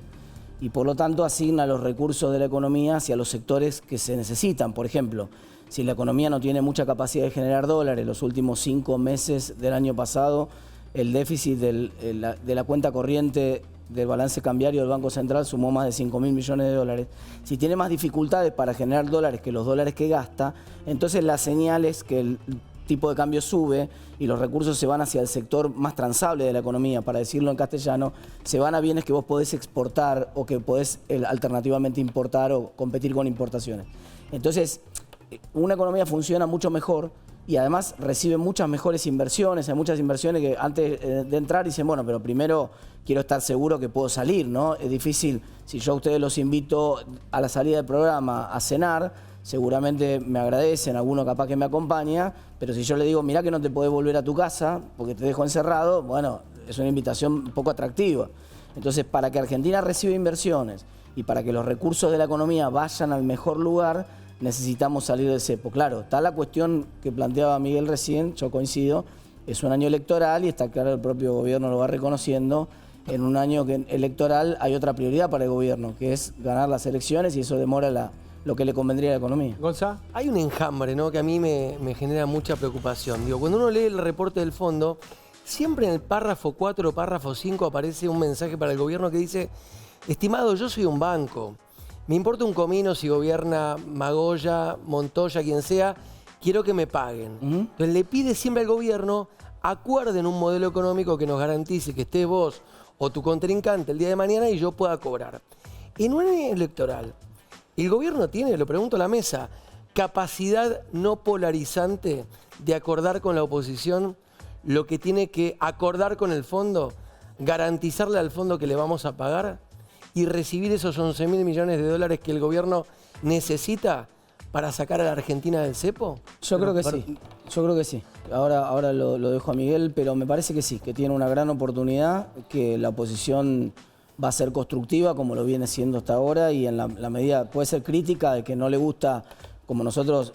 Y por lo tanto asigna los recursos de la economía hacia los sectores que se necesitan. Por ejemplo, si la economía no tiene mucha capacidad de generar dólares, los últimos 5 meses del año pasado, el déficit de la cuenta corriente del balance cambiario del Banco Central sumó más de 5.000 millones de dólares. Si tiene más dificultades para generar dólares que los dólares que gasta, entonces la señal es que el tipo de cambio sube y los recursos se van hacia el sector más transable de la economía, para decirlo en castellano, se van a bienes que vos podés exportar o que podés alternativamente importar o competir con importaciones. Entonces, una economía funciona mucho mejor y además recibe muchas mejores inversiones. Hay muchas inversiones que antes de entrar dicen, bueno, pero primero quiero estar seguro que puedo salir, ¿no? Es difícil, si yo a ustedes los invito a la salida del programa a cenar, seguramente me agradecen, alguno capaz que me acompaña, pero si yo le digo, mirá que no te podés volver a tu casa porque te dejo encerrado, bueno, es una invitación un poco atractiva. Entonces, para que Argentina reciba inversiones y para que los recursos de la economía vayan al mejor lugar, necesitamos salir del cepo. Claro, está la cuestión que planteaba Miguel recién, yo coincido, es un año electoral y está claro, el propio gobierno lo va reconociendo. En un año electoral hay otra prioridad para el gobierno, que es ganar las elecciones y eso demora lo que le convendría a la economía. Gonzalo. Hay un enjambre, ¿no?, que a mí me genera mucha preocupación. Digo, cuando uno lee el reporte del fondo, siempre en el párrafo 4 o párrafo 5 aparece un mensaje para el gobierno que dice: estimado, yo soy un banco. Me importa un comino si gobierna Magoya, Montoya, quien sea, quiero que me paguen. Entonces le pide siempre al gobierno, acuerden un modelo económico que nos garantice que estés vos o tu contrincante el día de mañana y yo pueda cobrar. En un año electoral, el gobierno tiene, lo pregunto a la mesa, capacidad no polarizante de acordar con la oposición lo que tiene que acordar con el fondo, garantizarle al fondo que le vamos a pagar y recibir esos 11.000 millones de dólares que el gobierno necesita para sacar a la Argentina del cepo? Yo creo que sí, yo creo que sí. Ahora lo dejo a Miguel, pero me parece que sí, que tiene una gran oportunidad, que la oposición va a ser constructiva como lo viene siendo hasta ahora y en la medida, puede ser crítica de que no le gusta, como nosotros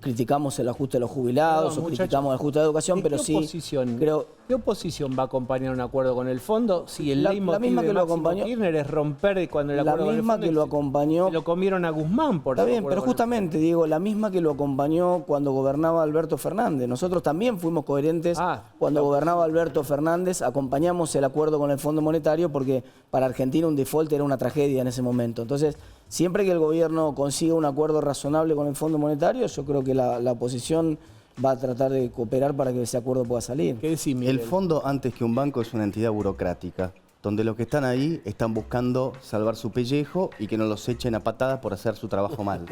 criticamos el ajuste de los jubilados o criticamos el ajuste de la educación, pero sí creo... ¿Qué oposición va a acompañar un acuerdo con el fondo si el la leitmotiv misma que de lo Máximo acompañó, Kirchner es romper cuando el acuerdo con el fondo que lo acompañó, lo comieron a Guzmán por Está bien, pero justamente, Diego, la misma que lo acompañó cuando gobernaba Alberto Fernández. Nosotros también fuimos coherentes cuando gobernaba Alberto Fernández, acompañamos el acuerdo con el Fondo Monetario porque para Argentina un default era una tragedia en ese momento. Entonces, siempre que el gobierno consiga un acuerdo razonable con el Fondo Monetario, yo creo que la oposición va a tratar de cooperar para que ese acuerdo pueda salir. ¿Qué decís, Miguel? El fondo, antes que un banco, es una entidad burocrática, donde los que están ahí están buscando salvar su pellejo y que no los echen a patadas por hacer su trabajo mal.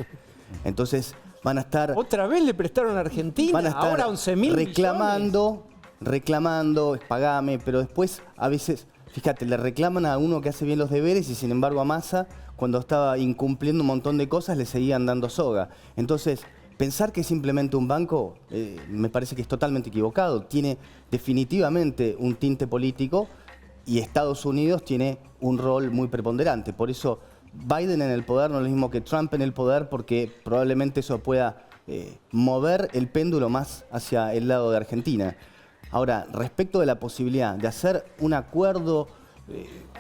Entonces van a estar... ¿Otra vez le prestaron a Argentina? Van a estar ahora 11.000 reclamando, pagame, pero después a veces, fíjate, le reclaman a uno que hace bien los deberes y sin embargo a Massa, cuando estaba incumpliendo un montón de cosas, le seguían dando soga. Entonces, pensar que es simplemente un banco me parece que es totalmente equivocado. Tiene definitivamente un tinte político y Estados Unidos tiene un rol muy preponderante. Por eso Biden en el poder no es lo mismo que Trump en el poder, porque probablemente eso pueda mover el péndulo más hacia el lado de Argentina. Ahora, respecto de la posibilidad de hacer un acuerdo...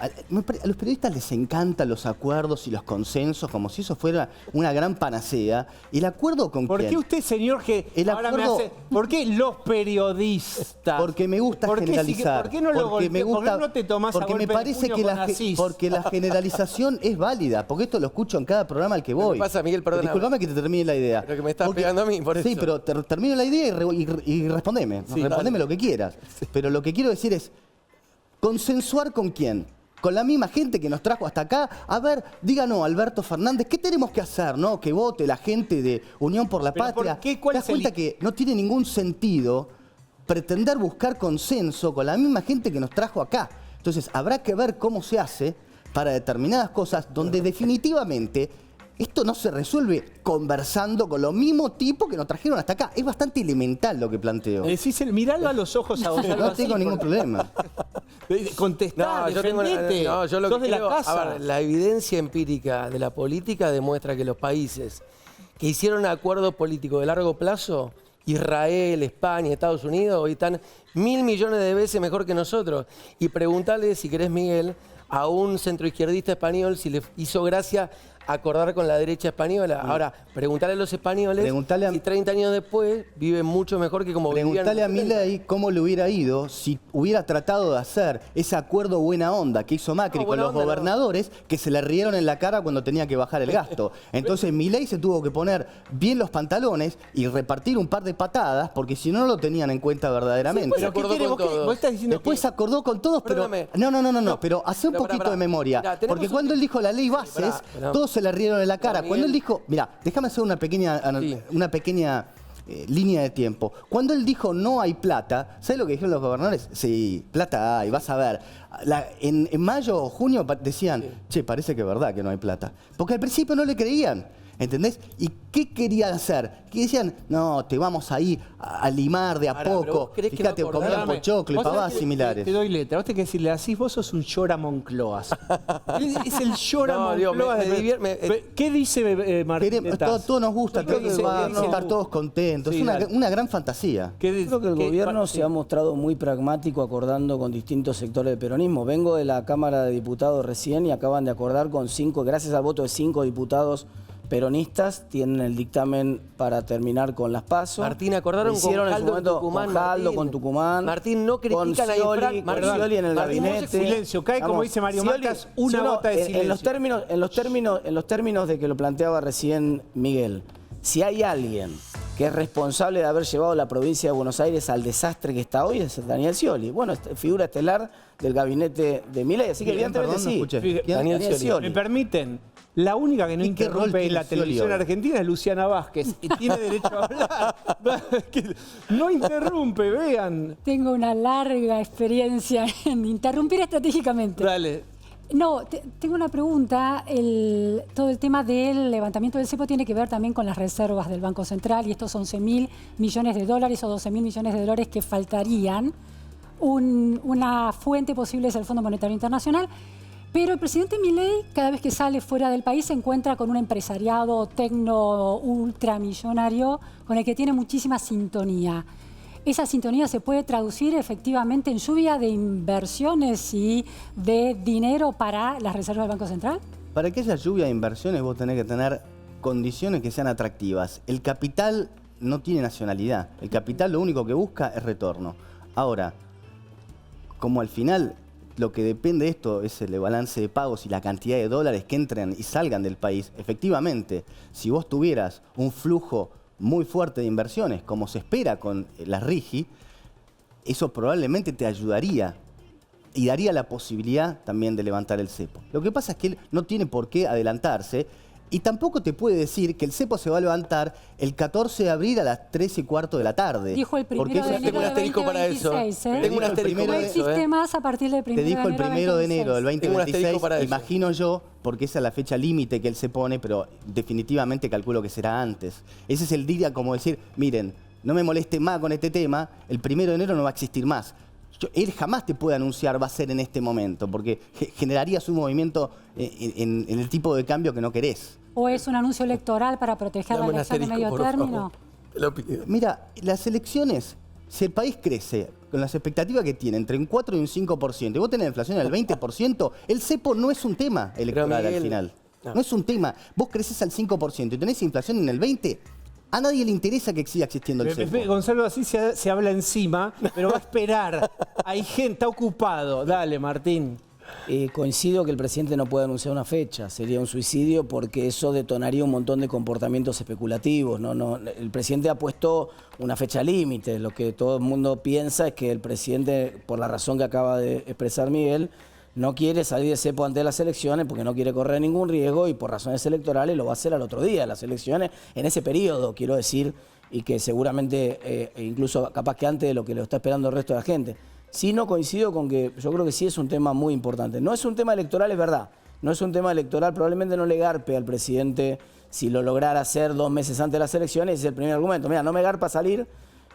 a los periodistas les encantan los acuerdos y los consensos como si eso fuera una gran panacea. ¿El acuerdo con quién? ¿Por qué usted, señor, que ahora me hace... ¿Por qué los periodistas? Porque me gusta generalizar. ¿Por qué no lo porque me gusta, ¿por qué no te tomás porque a me golpe parece de que puño con Asís? porque la generalización es válida. Porque esto lo escucho en cada programa al que voy. ¿Qué pasa, Miguel? Perdóname. Disculpame que te termine la idea. Pero que me estás pegando a mí, por eso. Sí, pero termino la idea y respondeme. Sí, respondeme lo que quieras. Sí. Pero lo que quiero decir es, ¿consensuar con quién? Con la misma gente que nos trajo hasta acá. A ver, díganos, Alberto Fernández, ¿qué tenemos que hacer? ¿No? Que vote la gente de Unión por la Patria. ¿Te das cuenta que no tiene ningún sentido pretender buscar consenso con la misma gente que nos trajo acá? Entonces, habrá que ver cómo se hace para determinadas cosas donde definitivamente esto no se resuelve conversando con los mismos tipos que nos trajeron hasta acá. Es bastante elemental lo que planteo. Miralo a los ojos a Gonzalo. No tengo ningún problema. Contestá, defendete. Yo lo Sos que de la creo, casa. a ver, la evidencia empírica de la política demuestra que los países que hicieron acuerdos políticos de largo plazo, Israel, España, Estados Unidos, hoy están 1.000 millones de veces mejor que nosotros. Y preguntale, si querés, Miguel, a un centroizquierdista español si le hizo gracia acordar con la derecha española. Ahora, preguntarle a los españoles si 30 años después viven mucho mejor que como vivían. Preguntale a Milei cómo le hubiera ido si hubiera tratado de hacer ese acuerdo buena onda que hizo Macri con los gobernadores que se le rieron en la cara cuando tenía que bajar el gasto. Entonces Milei se tuvo que poner bien los pantalones y repartir un par de patadas porque si no, no lo tenían en cuenta verdaderamente. Sí, pues, acordó con todos. Vos estás diciendo Después acordó con todos, pero... No, pero hace un poquito de memoria. Mirá, porque cuando él dijo la ley bases, todos se le rieron en la cara. Miguel. Cuando él dijo... Mira, déjame hacer una pequeña línea de tiempo. Cuando él dijo no hay plata, ¿sabes lo que dijeron los gobernadores? Sí, plata hay, vas a ver. En mayo o junio decían, che, parece que es verdad que no hay plata. Porque al principio no le creían. ¿Entendés? ¿Y qué querían hacer? Que decían, no, te vamos ahí a limar de a poco. Fíjate, comer pochoclo y pavadas similares. Te doy letra. Vos tenés que decirle así, vos sos un llora Moncloas. Es el llora Moncloas. ¿Qué dice Martín? Todo nos gusta, estar todos contentos. Es una gran fantasía. Creo que el gobierno se ha mostrado muy pragmático acordando con distintos sectores del peronismo. Vengo de la Cámara de Diputados recién y acaban de acordar con 5, gracias al voto de 5 diputados peronistas, tienen el dictamen para terminar con las PASO. Martín, acordaron con Jaldo, con Tucumán. Martín, no critican a Scioli en el gabinete. Silencio, cae como dice Mario Marcas, una gota de silencio. En los términos de que lo planteaba recién Miguel, si hay alguien que es responsable de haber llevado la provincia de Buenos Aires al desastre que está hoy, es Daniel Scioli. Bueno, figura estelar del gabinete de Milei, así que evidentemente sí. Daniel Scioli. ¿Me permiten? La única que no interrumpe en la televisión argentina es Luciana Vázquez y tiene derecho a hablar. No interrumpe, vean. Tengo una larga experiencia en interrumpir estratégicamente. Dale. No, tengo una pregunta. Todo el tema del levantamiento del cepo tiene que ver también con las reservas del Banco Central y estos 11.000 millones de dólares o 12.000 millones de dólares que faltarían. Una fuente posible es el Fondo Monetario Internacional. Pero el presidente Milei, cada vez que sale fuera del país, se encuentra con un empresariado tecno ultramillonario con el que tiene muchísima sintonía. ¿Esa sintonía se puede traducir efectivamente en lluvia de inversiones y de dinero para las reservas del Banco Central? Para que haya lluvia de inversiones vos tenés que tener condiciones que sean atractivas. El capital no tiene nacionalidad. El capital lo único que busca es retorno. Ahora, como al final lo que depende de esto es el balance de pagos y la cantidad de dólares que entren y salgan del país, efectivamente, si vos tuvieras un flujo muy fuerte de inversiones, como se espera con la RIGI, eso probablemente te ayudaría y daría la posibilidad también de levantar el cepo. Lo que pasa es que él no tiene por qué adelantarse y tampoco te puede decir que el cepo se va a levantar el 14 de abril a las 3:15 de la tarde. Dijo el 1 de enero tengo un del asterisco para eso. 2026. Tengo un asterisco No existe más a partir del 1 de enero Te dijo el 1 de enero del 2026, para imagino yo, porque esa es la fecha límite que él se pone, pero definitivamente calculo que será antes. Ese es el día como decir, miren, no me moleste más con este tema, el 1 de enero no va a existir más. Él jamás te puede anunciar va a ser en este momento, porque generarías un movimiento en el tipo de cambio que no querés. ¿O es un anuncio electoral para proteger la elección de medio término? Te lo pido. Mira, las elecciones, si el país crece con las expectativas que tiene entre un 4 y un 5%, y vos tenés la inflación del 20%, el cepo no es un tema electoral al final. No es un tema. Vos creces al 5% y tenés inflación en el 20%, a nadie le interesa que siga existiendo el cepo. Gonzalo así se habla encima, pero va a esperar. Hay gente, está ocupado. Dale, Martín. Coincido que el presidente no puede anunciar una fecha, sería un suicidio porque eso detonaría un montón de comportamientos especulativos. No, el presidente ha puesto una fecha límite, lo que todo el mundo piensa es que el presidente, por la razón que acaba de expresar Miguel, no quiere salir de cepo ante las elecciones porque no quiere correr ningún riesgo y por razones electorales lo va a hacer al otro día, las elecciones en ese periodo, quiero decir, y que seguramente, incluso capaz que antes de lo que lo está esperando el resto de la gente. Sí, no coincido con que yo creo que sí es un tema muy importante. No es un tema electoral, es verdad, No es un tema electoral, probablemente no le garpe al presidente si lo lograra hacer 2 meses antes de las elecciones, es el primer argumento. Mira, no me garpa salir,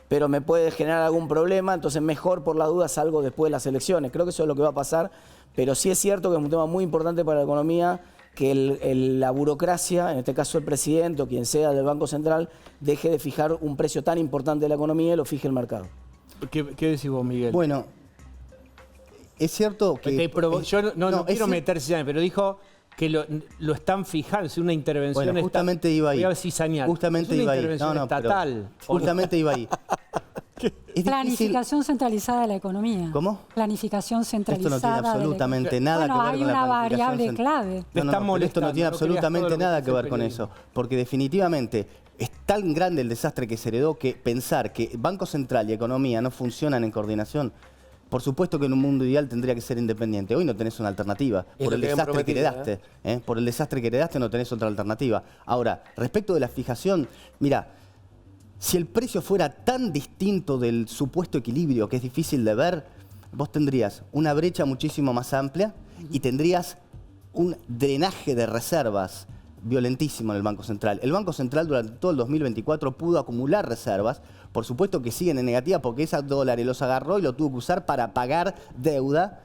pero me puede generar algún problema, entonces mejor por la duda salgo después de las elecciones. Creo que eso es lo que va a pasar, pero sí es cierto que es un tema muy importante para la economía, que la burocracia, en este caso el presidente o quien sea del Banco Central, deje de fijar un precio tan importante de la economía y lo fije el mercado. ¿Qué decís vos, Miguel? Bueno, es cierto que... Yo no quiero meterse, pero dijo que lo están fijando, es una intervención. Bueno, justamente iba ahí. Voy a cizañar. Justamente es una iba ahí. intervención estatal. Justamente iba ahí. Planificación centralizada de la economía. ¿Cómo? Planificación centralizada. Esto no tiene absolutamente nada que ver con la hay una variable clave. Esto no tiene absolutamente nada que ver con eso. Porque definitivamente es tan grande el desastre que se heredó que pensar que Banco Central y economía no funcionan en coordinación. Por supuesto que en un mundo ideal tendría que ser independiente. Hoy no tenés una alternativa. Por el desastre que heredaste. Por el desastre que heredaste no tenés otra alternativa. Ahora, respecto de la fijación, mira, si el precio fuera tan distinto del supuesto equilibrio, que es difícil de ver, vos tendrías una brecha muchísimo más amplia y tendrías un drenaje de reservas violentísimo en el Banco Central. El Banco Central durante todo el 2024 pudo acumular reservas. Por supuesto que siguen en negativa porque esos dólares los agarró y lo tuvo que usar para pagar deuda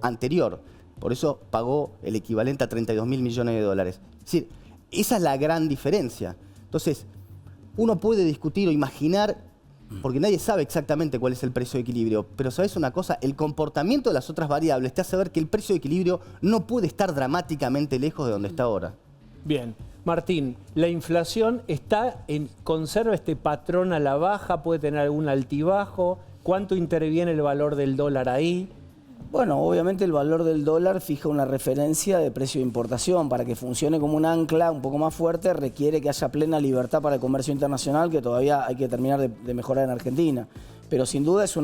anterior. Por eso pagó el equivalente a 32.000 millones de dólares. Es decir, esa es la gran diferencia. Entonces, uno puede discutir o imaginar, porque nadie sabe exactamente cuál es el precio de equilibrio, pero ¿sabes una cosa? El comportamiento de las otras variables te hace ver que el precio de equilibrio no puede estar dramáticamente lejos de donde está ahora. Bien. Martín, ¿la inflación conserva este patrón a la baja? ¿Puede tener algún altibajo? ¿Cuánto interviene el valor del dólar ahí? Bueno, obviamente el valor del dólar fija una referencia de precio de importación. Para que funcione como un ancla un poco más fuerte requiere que haya plena libertad para el comercio internacional, que todavía hay que terminar de mejorar en Argentina. Pero sin duda es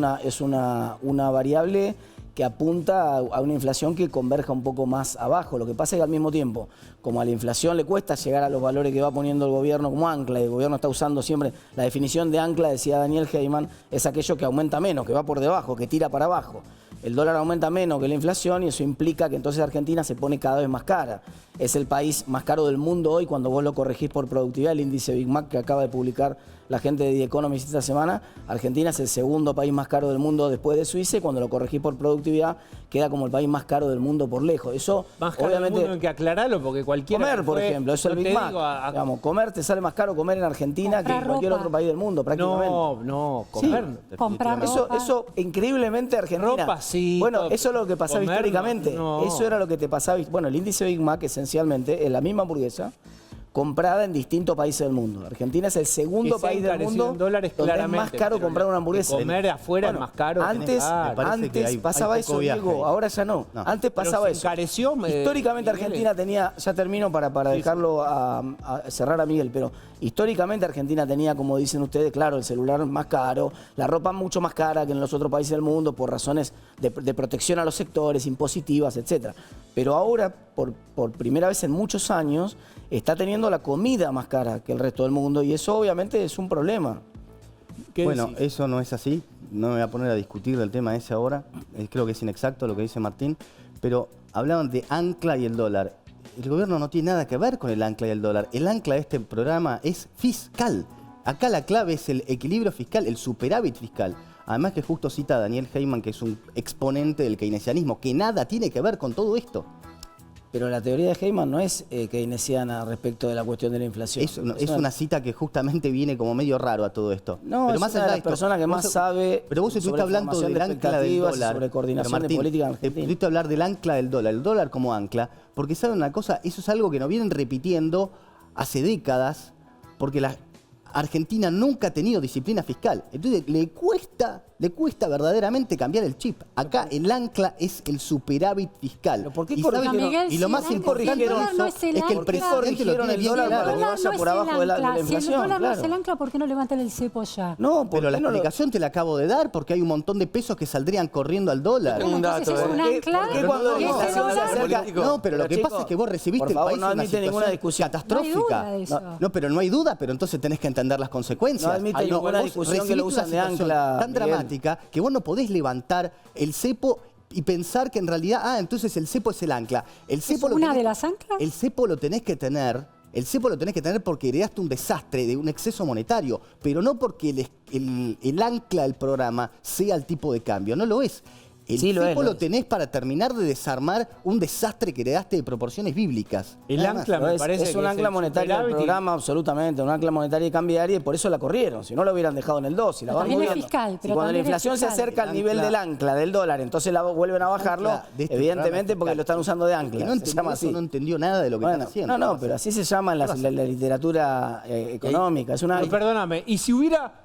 una variable que apunta a una inflación que converja un poco más abajo. Lo que pasa es que al mismo tiempo, como a la inflación le cuesta llegar a los valores que va poniendo el gobierno como ancla, y el gobierno está usando siempre la definición de ancla, decía Daniel Heyman, es aquello que aumenta menos, que va por debajo, que tira para abajo. El dólar aumenta menos que la inflación y eso implica que entonces Argentina se pone cada vez más cara. Es el país más caro del mundo hoy cuando vos lo corregís por productividad, el índice Big Mac que acaba de publicar la gente de The Economist esta semana. Argentina es el segundo país más caro del mundo después de Suiza y cuando lo corregís por productividad queda como el país más caro del mundo por lejos. Eso más caro obviamente del mundo hay que aclararlo porque cualquiera... Comer, por ejemplo, eso es el Big Mac. Digamos, comer te sale más caro comer en Argentina que en cualquier otro país del mundo prácticamente. No, comer. Sí. Comprar ropa. Eso increíblemente Argentina. Ropa, sí. Bueno, eso es lo que pasaba comer, históricamente. no. Eso era lo que te pasaba. Bueno, el índice Big Mac esencialmente es la misma hamburguesa comprada en distintos países del mundo. Argentina es el segundo país del mundo en dólares, donde es más caro comprar una hamburguesa. Comer afuera es más caro. Antes pasaba eso, Diego, ahora ya no. Antes pasaba eso. Encareció, históricamente Argentina tenía, ya termino para dejarlo a cerrar a Miguel, pero históricamente Argentina tenía, como dicen ustedes, claro, el celular más caro, la ropa mucho más cara que en los otros países del mundo por razones de protección a los sectores, impositivas, etc. Pero ahora, por primera vez en muchos años, está teniendo la comida más cara que el resto del mundo y eso obviamente es un problema. Bueno, eso no es así. No me voy a poner a discutir del tema ese ahora. Creo que es inexacto lo que dice Martín. Pero hablaban de ancla y el dólar. El gobierno no tiene nada que ver con el ancla y el dólar. El ancla de este programa es fiscal. Acá la clave es el equilibrio fiscal, el superávit fiscal. Además que justo cita a Daniel Heyman, que es un exponente del keynesianismo, que nada tiene que ver con todo esto. Pero la teoría de Heyman no es keynesiana respecto de la cuestión de la inflación. Es una cita que justamente viene como medio raro a todo esto. No, pero es una de las personas que más sabe. Pero vos estuviste hablando del ancla del dólar. Sobre coordinación de política en Argentina. Estuviste hablar del ancla del dólar, el dólar como ancla, porque saben una cosa, eso es algo que nos vienen repitiendo hace décadas, porque la Argentina nunca ha tenido disciplina fiscal. Entonces le cuesta verdaderamente cambiar el chip. Acá el ancla es el superávit fiscal. ¿Por qué corrigieron? Y lo más importante no es que el presidente lo tiene bien claro. Para que vaya por abajo de la inflación. Si el dólar no claro. es el ancla, ¿por qué no levantan el cepo ya? No, pero la explicación te la acabo de dar porque hay un montón de pesos que saldrían corriendo al dólar. Tengo un dato. ¿Es un ancla? No, pero lo que pasa es que vos recibiste el país en una situación catastrófica. No, pero no hay duda, pero entonces tenés que entender las consecuencias. No admite ninguna discusión que lo usan de ancla tan dramática que vos no podés levantar el cepo y pensar que en realidad, entonces el cepo es el ancla. El cepo ¿Es una de las anclas? El cepo lo tenés que tener. El cepo lo tenés que tener porque heredaste un desastre, de un exceso monetario, pero no porque el ancla del programa sea el tipo de cambio, no lo es. El cepo lo tenés para terminar de desarmar un desastre que heredaste de proporciones bíblicas. El ancla me parece es que un ancla monetario del programa, absolutamente, un ancla monetaria y cambiaria, y por eso la corrieron. Si no, lo hubieran dejado en el 2. Si la van También es moviendo. fiscal, Si pero cuando la también es inflación se fiscal. acerca al nivel del ancla, del dólar, entonces la vuelven a bajarlo, evidentemente porque lo están usando de ancla. No se llama así. no entendió nada de lo que están haciendo. No, pero así se llama en la literatura económica. Es una... Pero perdóname, y si hubiera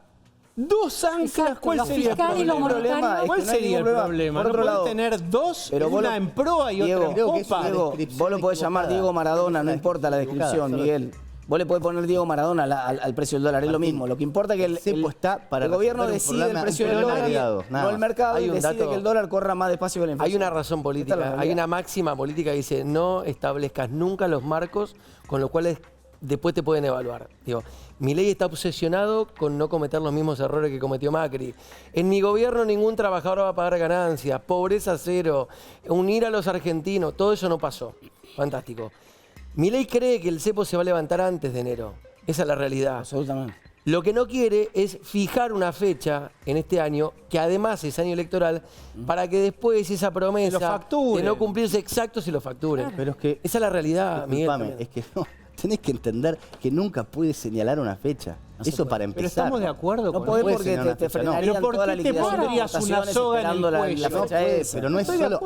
dos anclas, ¿cuál sería el problema? ¿Cuál sería el problema? ¿No podés tener dos, una en proa y otra en popa? Diego, vos lo podés llamar Diego Maradona, no importa la descripción, Miguel. Vos le podés poner Diego Maradona al precio del dólar, es lo mismo. Lo que importa es que el gobierno decide el precio del dólar, no el mercado, y decide que el dólar corra más despacio que la inflación. Hay una razón política, hay una máxima política que dice no establezcas nunca los marcos con los cuales después te pueden evaluar. Digo, Milei está obsesionado con no cometer los mismos errores que cometió Macri. En mi gobierno ningún trabajador va a pagar ganancias, pobreza cero, unir a los argentinos, todo eso no pasó. Fantástico. Milei cree que el cepo se va a levantar antes de enero. Esa es la realidad. Absolutamente. Lo que no quiere es fijar una fecha en este año, que además es año electoral, para que después esa promesa de no cumplirse exacto se lo facturen. Claro. Pero es que, esa es la realidad, Miguel. Es que no. Tenés que entender que nunca puedes señalar una fecha. Eso para empezar. Pero estamos de acuerdo con eso. No podés porque te frenarían toda la liquidación. ¿Por qué te pondrías una soga en el cuello? La fecha es, pero no es solo,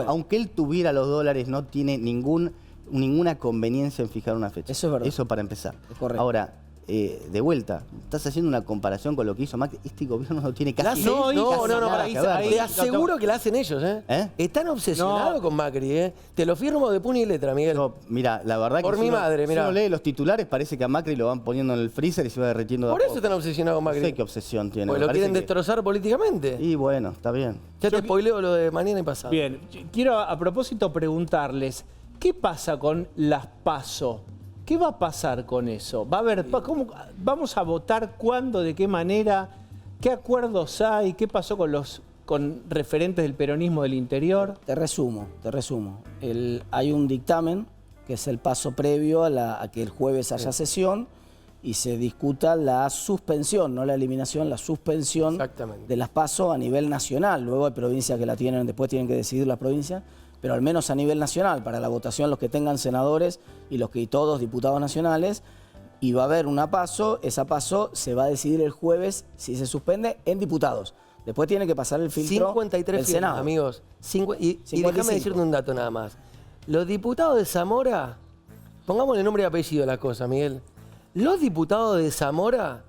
aunque él tuviera los dólares, no tiene ninguna conveniencia en fijar una fecha. Eso es verdad. Eso para empezar. Es correcto. Ahora, de vuelta, estás haciendo una comparación con lo que hizo Macri. Este gobierno no tiene casi nada que ver. Te aseguro que la hacen ellos, ¿eh? Están obsesionados con Macri, ¿eh? Te lo firmo de puño y letra, Miguel. No, mira, la verdad por que mi madre, si uno lee los titulares, parece que a Macri lo van poniendo en el freezer y se va derritiendo de a Por eso poco. están obsesionados con Macri. No sé qué obsesión tiene. Porque lo quieren destrozar políticamente. Y bueno, está bien. Ya te spoileo lo de mañana y pasado. Bien, quiero a propósito preguntarles, ¿qué pasa con las PASO? ¿Qué va a pasar con eso? ¿Va a haber, vamos a votar cuándo, de qué manera? ¿Qué acuerdos hay? ¿Qué pasó con referentes del peronismo del interior? Te resumo. Hay un dictamen, que es el paso previo a que el jueves haya sesión y se discuta la suspensión, no la eliminación, la suspensión de las PASO a nivel nacional. Luego hay provincias que la tienen, después tienen que decidir las provincias, pero al menos a nivel nacional, para la votación los que tengan senadores y todos diputados nacionales, y va a haber una PASO, esa PASO se va a decidir el jueves si se suspende en diputados. Después tiene que pasar el filtro 53 del Senado. Amigos. Y déjame decirte un dato nada más. Los diputados de Zamora, pongámosle nombre y apellido a la cosa, Miguel. Los diputados de Zamora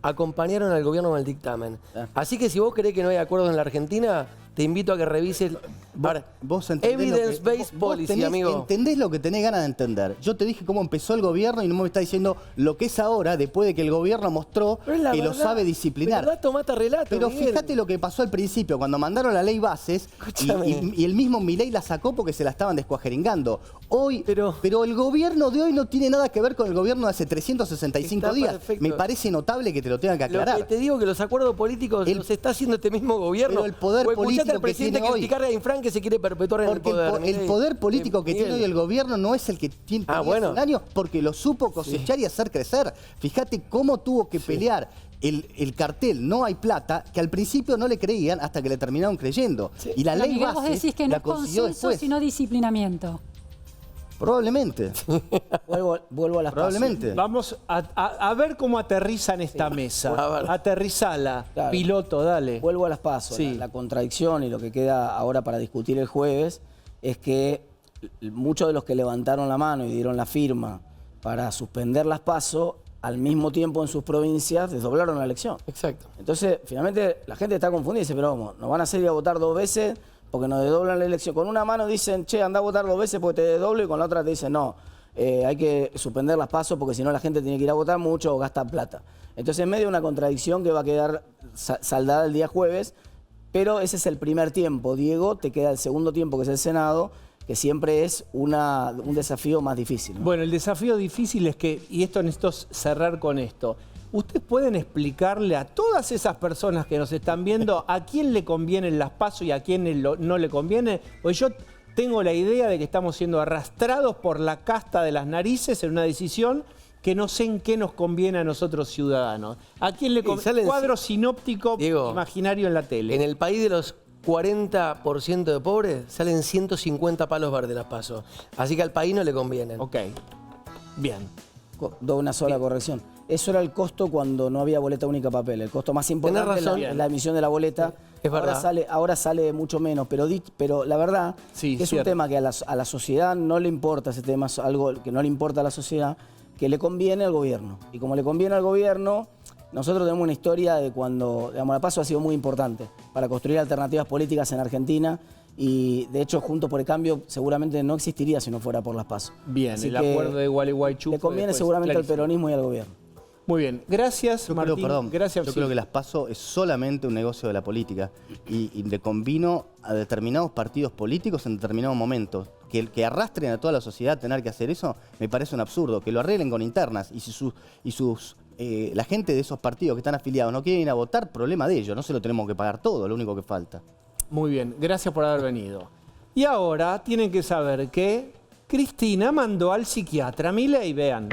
acompañaron al gobierno con el dictamen. Así que si vos creés que no hay acuerdos en la Argentina, te invito a que revises Evidence-Based Policy, amigo. Entendés lo que tenés ganas de entender. Yo te dije cómo empezó el gobierno y no me está diciendo lo que es ahora, después de que el gobierno mostró que lo sabe disciplinar. Pero relato mata relato, pero Miguel. fíjate lo que pasó al principio, cuando mandaron la ley bases y el mismo Milei la sacó porque se la estaban descuajeringando. Hoy, pero el gobierno de hoy no tiene nada que ver con el gobierno de hace 365 días. Perfecto. Me parece notable que te lo tengan que aclarar. Lo que te digo que los acuerdos políticos los está haciendo este mismo gobierno. Pero el poder político al presidente que tiene hoy, criticar a Infran que se quiere perpetuar en el poder. El poder político que tiene hoy el gobierno no es el que tiene hace un año, porque lo supo cosechar y hacer crecer. Fíjate cómo tuvo que pelear el cartel No Hay Plata, que al principio no le creían hasta que le terminaron creyendo. Y la ley Miguel, base vos decís que no la es consiguió consenso, después. sino disciplinamiento. Probablemente. Vuelvo a las Probablemente. Vamos a ver cómo aterrizan esta mesa. Aterrizala, piloto, dale. Vuelvo a las PASO. La contradicción y lo que queda ahora para discutir el jueves es que muchos de los que levantaron la mano y dieron la firma para suspender las PASO, al mismo tiempo en sus provincias desdoblaron la elección. Exacto. Entonces, finalmente, la gente está confundida y dice, pero vamos, nos van a hacer ir a votar 2 veces porque nos desdoblan la elección. Con una mano dicen, che, anda a votar 2 veces porque te desdoblo, y con la otra te dicen, no, hay que suspender las PASO porque si no la gente tiene que ir a votar mucho o gasta plata. Entonces, en medio de una contradicción que va a quedar saldada el día jueves, pero ese es el primer tiempo. Diego, te queda el segundo tiempo, que es el Senado, que siempre es un desafío más difícil, ¿no? Bueno, el desafío difícil es que, y esto necesito cerrar con esto, ¿Ustedes pueden explicarle a todas esas personas que nos están viendo a quién le convienen las PASO y a quién no le conviene? Porque yo tengo la idea de que estamos siendo arrastrados por la casta de las narices en una decisión que no sé en qué nos conviene a nosotros ciudadanos. ¿A quién le conviene? Cuadro sinóptico imaginario en la tele. En el país de los 40% de pobres salen 150 palos verdes las PASO. Así que al país no le convienen. Ok, bien. Doy una sola corrección. Eso era el costo cuando no había boleta única papel. El costo más importante es la emisión de la boleta. Es verdad. Ahora sale mucho menos, pero la verdad que es un tema que a la sociedad no le importa, ese tema es algo que no le importa a la sociedad, que le conviene al gobierno. Y como le conviene al gobierno, nosotros tenemos una historia de cuando, digamos, la PASO ha sido muy importante para construir alternativas políticas en Argentina. Y de hecho, Juntos por el Cambio seguramente no existiría si no fuera por las PASO. Bien, el acuerdo de Gualeguaychú. Le conviene seguramente al peronismo y al gobierno. Muy bien, gracias Martín. Gracias. Yo creo que las PASO es solamente un negocio de la política y le convino a determinados partidos políticos en determinados momentos. Que arrastren a toda la sociedad a tener que hacer eso me parece un absurdo. Que lo arreglen con internas y si la gente de esos partidos que están afiliados no quieren ir a votar, problema de ellos. No se lo tenemos que pagar todo, lo único que falta. Muy bien, gracias por haber venido. Y ahora tienen que saber que Cristina mandó al psiquiatra Milei, vean.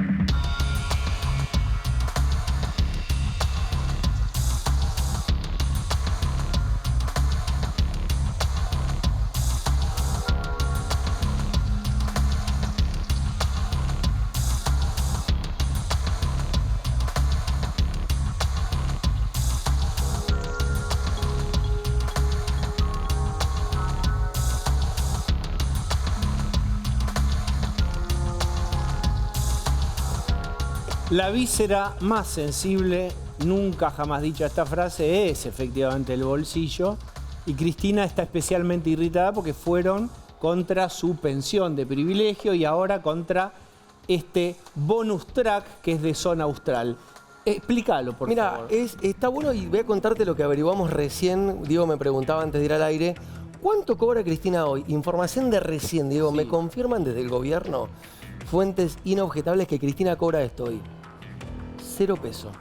La víscera más sensible, nunca jamás dicha esta frase, es efectivamente el bolsillo. Y Cristina está especialmente irritada porque fueron contra su pensión de privilegio y ahora contra este bonus track que es de zona austral. Explícalo, por favor. Mira, está bueno y voy a contarte lo que averiguamos recién. Diego me preguntaba antes de ir al aire. ¿Cuánto cobra Cristina hoy? Información de recién, Diego. Sí. ¿Me confirman desde el gobierno? Fuentes inobjetables que Cristina cobra esto hoy. 0 pesos.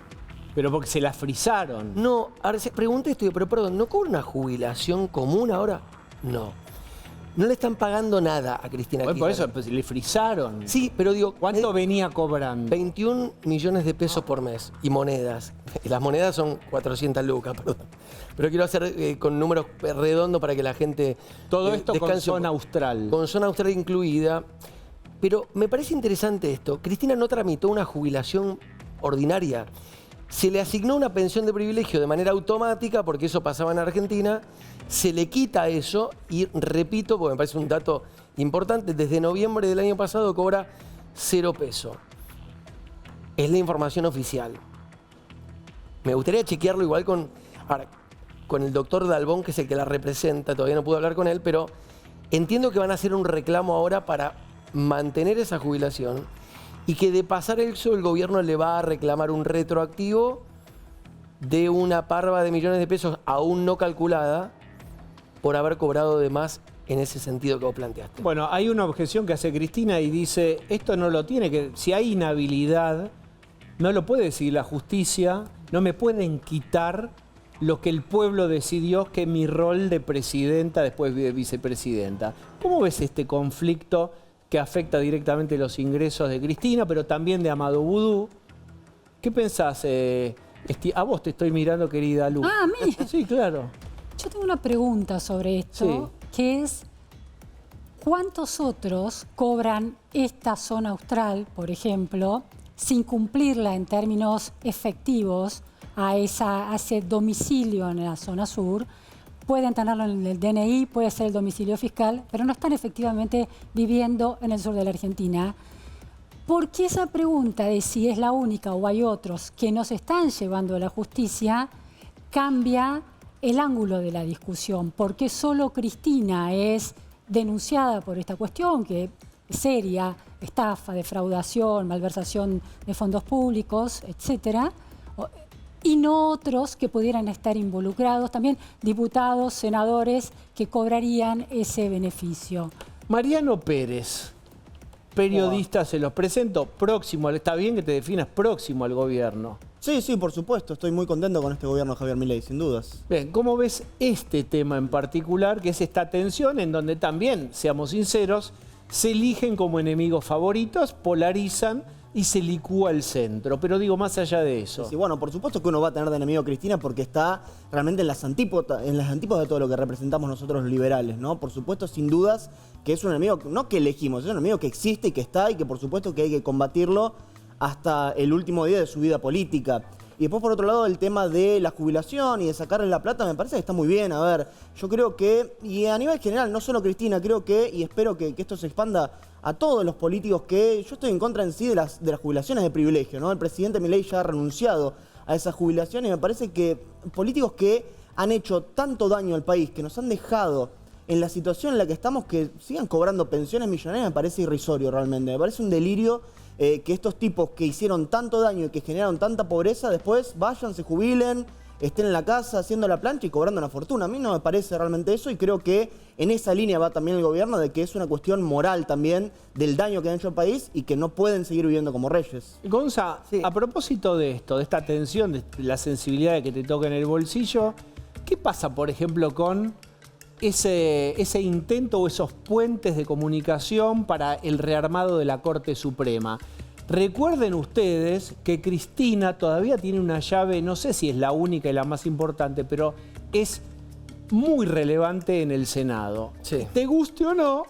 Pero porque se la frizaron. No, ahora se pregunté esto, pero perdón, ¿no cobra una jubilación común ahora? No. No le están pagando nada a Cristina Kirchner. Por eso pues, le frizaron. Sí, pero digo... ¿Cuánto venía cobrando? 21 millones de pesos por mes y monedas. Las monedas son 400 lucas, perdón. Pero quiero hacer con números redondos para que la gente... Todo esto con zona austral. Con zona austral incluida. Pero me parece interesante esto. Cristina no tramitó una jubilación ordinaria. Se le asignó una pensión de privilegio de manera automática, porque eso pasaba en Argentina. Se le quita eso y repito, porque me parece un dato importante, desde noviembre del año pasado cobra 0 pesos. Es la información oficial. Me gustaría chequearlo igual con el doctor Dalbón, que es el que la representa. Todavía no pude hablar con él, pero entiendo que van a hacer un reclamo ahora para mantener esa jubilación y que de pasar eso el gobierno le va a reclamar un retroactivo de una parva de millones de pesos aún no calculada por haber cobrado de más en ese sentido que vos planteaste. Bueno, hay una objeción que hace Cristina y dice, esto no lo tiene, que si hay inhabilidad, no lo puede decidir la justicia, no me pueden quitar lo que el pueblo decidió que es mi rol de presidenta, después de vicepresidenta. ¿Cómo ves este conflicto que afecta directamente los ingresos de Cristina, pero también de Amado Vudú? ¿Qué pensás? A vos te estoy mirando, querida Lu. Ah, ¿a mí? Sí, claro. Yo tengo una pregunta sobre esto, que es, ¿cuántos otros cobran esta zona austral, por ejemplo, sin cumplirla en términos efectivos a ese domicilio en la zona sur? Pueden tenerlo en el DNI, puede ser el domicilio fiscal, pero no están efectivamente viviendo en el sur de la Argentina. ¿Por qué esa pregunta de si es la única o hay otros que nos están llevando a la justicia cambia el ángulo de la discusión? ¿Por qué solo Cristina es denunciada por esta cuestión, que es seria, estafa, defraudación, malversación de fondos públicos, etcétera? Y no otros que pudieran estar involucrados, también diputados, senadores que cobrarían ese beneficio. Mariano Pérez periodistas se los presento, próximo, está bien que te definas próximo al gobierno. Sí, sí, por supuesto. Estoy muy contento con este gobierno de Javier Milei, sin dudas. Bien, ¿cómo ves este tema en particular, que es esta tensión en donde también, seamos sinceros, se eligen como enemigos favoritos, polarizan y se licúa el centro? Pero digo, más allá de eso. Sí, bueno, por supuesto que uno va a tener de enemigo a Cristina porque está realmente en las antípodas de todo lo que representamos nosotros los liberales, ¿no? Por supuesto, sin dudas, que es un enemigo, no que elegimos, es un enemigo que existe y que está y que por supuesto que hay que combatirlo hasta el último día de su vida política. Y después, por otro lado, el tema de la jubilación y de sacarle la plata me parece que está muy bien. A ver, yo creo que, y a nivel general, no solo Cristina, creo que, y espero que esto se expanda a todos los políticos, que yo estoy en contra en sí de las jubilaciones de privilegio, ¿no? El presidente Milei ya ha renunciado a esas jubilaciones y me parece que políticos que han hecho tanto daño al país, que nos han dejado en la situación en la que estamos, que sigan cobrando pensiones millonarias, me parece irrisorio realmente. Me parece un delirio que estos tipos que hicieron tanto daño y que generaron tanta pobreza, después vayan, se jubilen, estén en la casa haciendo la plancha y cobrando una fortuna. A mí no me parece realmente eso y creo que en esa línea va también el gobierno, de que es una cuestión moral también del daño que han hecho al país y que no pueden seguir viviendo como reyes. Gonza, sí, a propósito de esto, de esta tensión, de la sensibilidad de que te toque en el bolsillo, ¿qué pasa, por ejemplo, con ese intento o esos puentes de comunicación para el rearmado de la Corte Suprema? Recuerden ustedes que Cristina todavía tiene una llave, no sé si es la única y la más importante, pero es muy relevante en el Senado. Sí. Te guste o no,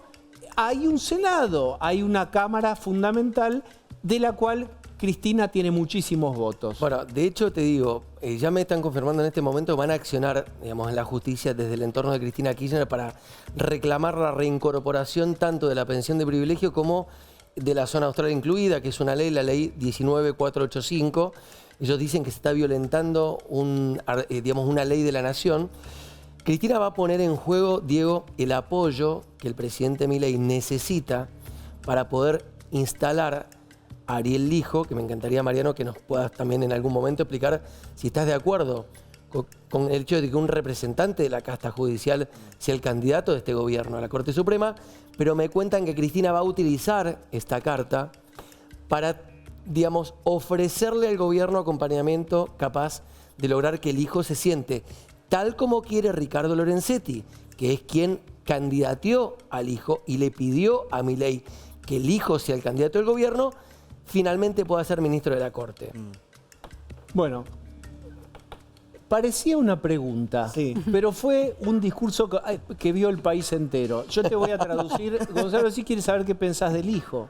hay un Senado, hay una Cámara fundamental de la cual Cristina tiene muchísimos votos. Bueno, de hecho te digo, ya me están confirmando en este momento que van a accionar, digamos, en la justicia desde el entorno de Cristina Kirchner para reclamar la reincorporación tanto de la pensión de privilegio como de la zona austral incluida, que es una ley, la ley 19485. Ellos dicen que se está violentando una ley de la nación. Cristina va a poner en juego, Diego, el apoyo que el presidente Milei necesita para poder instalar a Ariel Lijo, que me encantaría, Mariano, que nos puedas también en algún momento explicar si estás de acuerdo con el hecho de que un representante de la casta judicial sea el candidato de este gobierno a la Corte Suprema, pero me cuentan que Cristina va a utilizar esta carta para, digamos, ofrecerle al gobierno acompañamiento capaz de lograr que el hijo se siente tal como quiere Ricardo Lorenzetti, que es quien candidateó al hijo y le pidió a Milei que el hijo sea el candidato del gobierno, finalmente pueda ser ministro de la Corte. Bueno, parecía una pregunta, sí, pero fue un discurso que vio el país entero. Yo te voy a traducir. Gonzalo, si quieres saber qué pensás del hijo.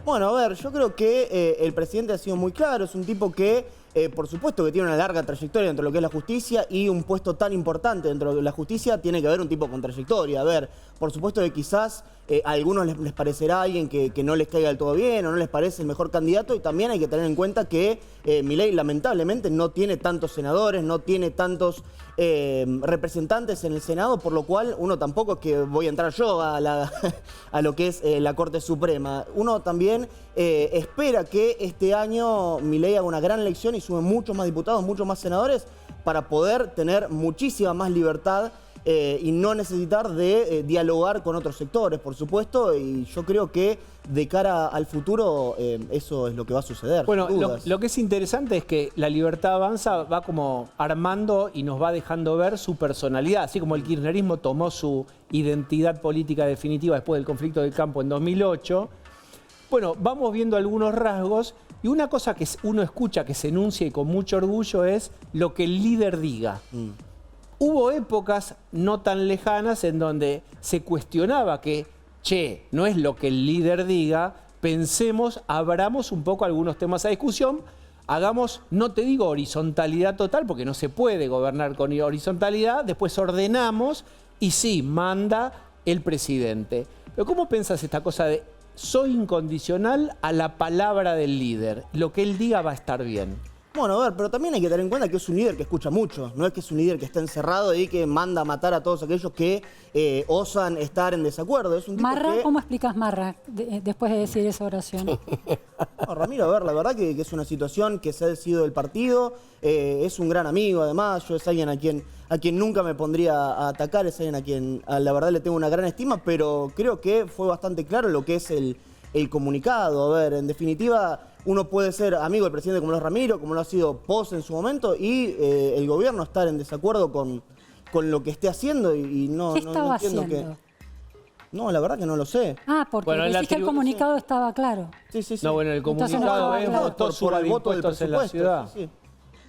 Bueno, a ver, yo creo que el presidente ha sido muy claro. Es un tipo que, por supuesto, que tiene una larga trayectoria dentro de lo que es la justicia y un puesto tan importante dentro de la justicia tiene que haber un tipo con trayectoria. A ver, por supuesto que quizás a algunos les parecerá alguien que no les caiga del todo bien o no les parece el mejor candidato, y también hay que tener en cuenta que Milei lamentablemente no tiene tantos senadores, no tiene tantos representantes en el Senado, por lo cual uno tampoco es que voy a entrar yo a lo que es la Corte Suprema. Uno también espera que este año Milei haga una gran elección y sume muchos más diputados, muchos más senadores, para poder tener muchísima más libertad y no necesitar de dialogar con otros sectores, por supuesto, y yo creo que de cara al futuro eso es lo que va a suceder. Bueno, lo que es interesante es que la Libertad Avanza va como armando y nos va dejando ver su personalidad, así como el kirchnerismo tomó su identidad política definitiva después del conflicto del campo en 2008. Bueno, vamos viendo algunos rasgos, y una cosa que uno escucha que se enuncia y con mucho orgullo es lo que el líder diga. Hubo épocas no tan lejanas en donde se cuestionaba que, che, no es lo que el líder diga, pensemos, abramos un poco algunos temas a discusión, hagamos, no te digo horizontalidad total, porque no se puede gobernar con horizontalidad, después ordenamos y sí, manda el presidente. Pero ¿cómo pensás esta cosa de soy incondicional a la palabra del líder? Lo que él diga va a estar bien. Bueno, a ver, pero también hay que tener en cuenta que es un líder que escucha mucho. No es que es un líder que está encerrado y que manda a matar a todos aquellos que osan estar en desacuerdo. Es un tipo Marra, que... ¿cómo explicas Marra después de decir esa oración? No, Ramiro, a ver, la verdad que es una situación que se ha decidido del partido. Es un gran amigo, además. Yo es alguien a quien nunca me pondría a atacar. Es alguien a quien, la verdad, le tengo una gran estima. Pero creo que fue bastante claro lo que es el el comunicado. A ver, en definitiva, uno puede ser amigo del presidente como lo es Ramiro, como lo ha sido Pos en su momento, y el gobierno estar en desacuerdo con lo que esté haciendo y no, ¿Qué no estaba entiendo haciendo? No, la verdad que no lo sé. Ah, porque decís que el comunicado estaba claro. Sí, sí, sí. No, bueno, el Entonces comunicado no es estaba votó claro. suba de voto del impuestos en la presupuesto, ciudad. sí, sí.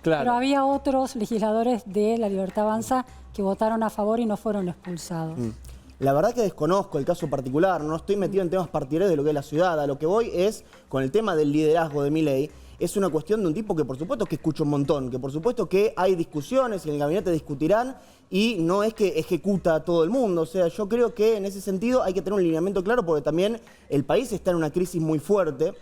Claro. Pero había otros legisladores de La Libertad Avanza que votaron a favor y no fueron expulsados. La verdad que desconozco el caso particular, no estoy metido en temas partidarios de lo que es la ciudad. A lo que voy es con el tema del liderazgo de Milei. Es una cuestión de un tipo que por supuesto que escucha un montón, que por supuesto que hay discusiones y en el gabinete discutirán y no es que ejecuta a todo el mundo. O sea, yo creo que en ese sentido hay que tener un lineamiento claro porque también el país está en una crisis muy fuerte.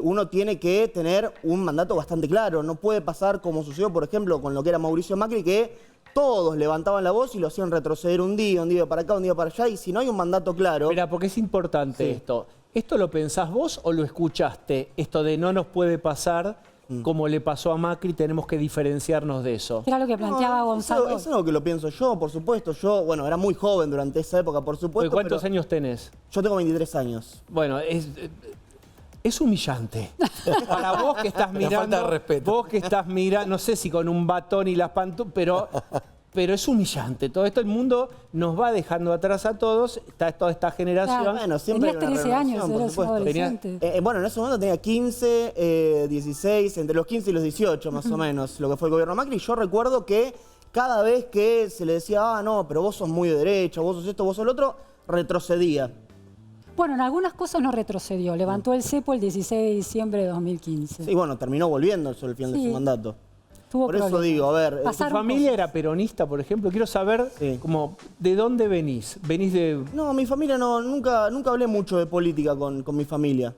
Uno tiene que tener un mandato bastante claro. No puede pasar como sucedió, por ejemplo, con lo que era Mauricio Macri, que todos levantaban la voz y lo hacían retroceder un día para acá, un día para allá. Y si no hay un mandato claro... Mira, porque es importante esto. ¿Esto lo pensás vos o lo escuchaste? Esto de no nos puede pasar como le pasó a Macri, tenemos que diferenciarnos de eso. Era lo que planteaba Gonzalo. Es algo que lo pienso yo, por supuesto. Yo, bueno, era muy joven durante esa época, por supuesto. ¿Cuántos años tenés? Yo tengo 23 años. Bueno, es humillante. Para vos que estás mirando... falta de respeto. Vos que estás mirando, no sé si con un batón y las pantuflas, pero es humillante. Todo esto, el mundo nos va dejando atrás a todos, está toda esta generación. Claro. Bueno, siempre Tenías hay una 13 años, renovación, por eras supuesto. adolescente. Bueno, en ese momento tenía 15, 16, entre los 15 y los 18 más o menos, lo que fue el gobierno Macri. Yo recuerdo que cada vez que se le decía, no, pero vos sos muy de derecha, vos sos esto, vos sos lo otro, retrocedía. Bueno, en algunas cosas no retrocedió. Levantó el cepo el 16 de diciembre de 2015. Sí, bueno, terminó volviendo sobre el final de su mandato. Por eso digo, a ver... ¿Tu familia era peronista, por ejemplo? Quiero saber como, ¿de dónde venís? ¿Venís de...? No, mi familia no, nunca hablé mucho de política con mi familia.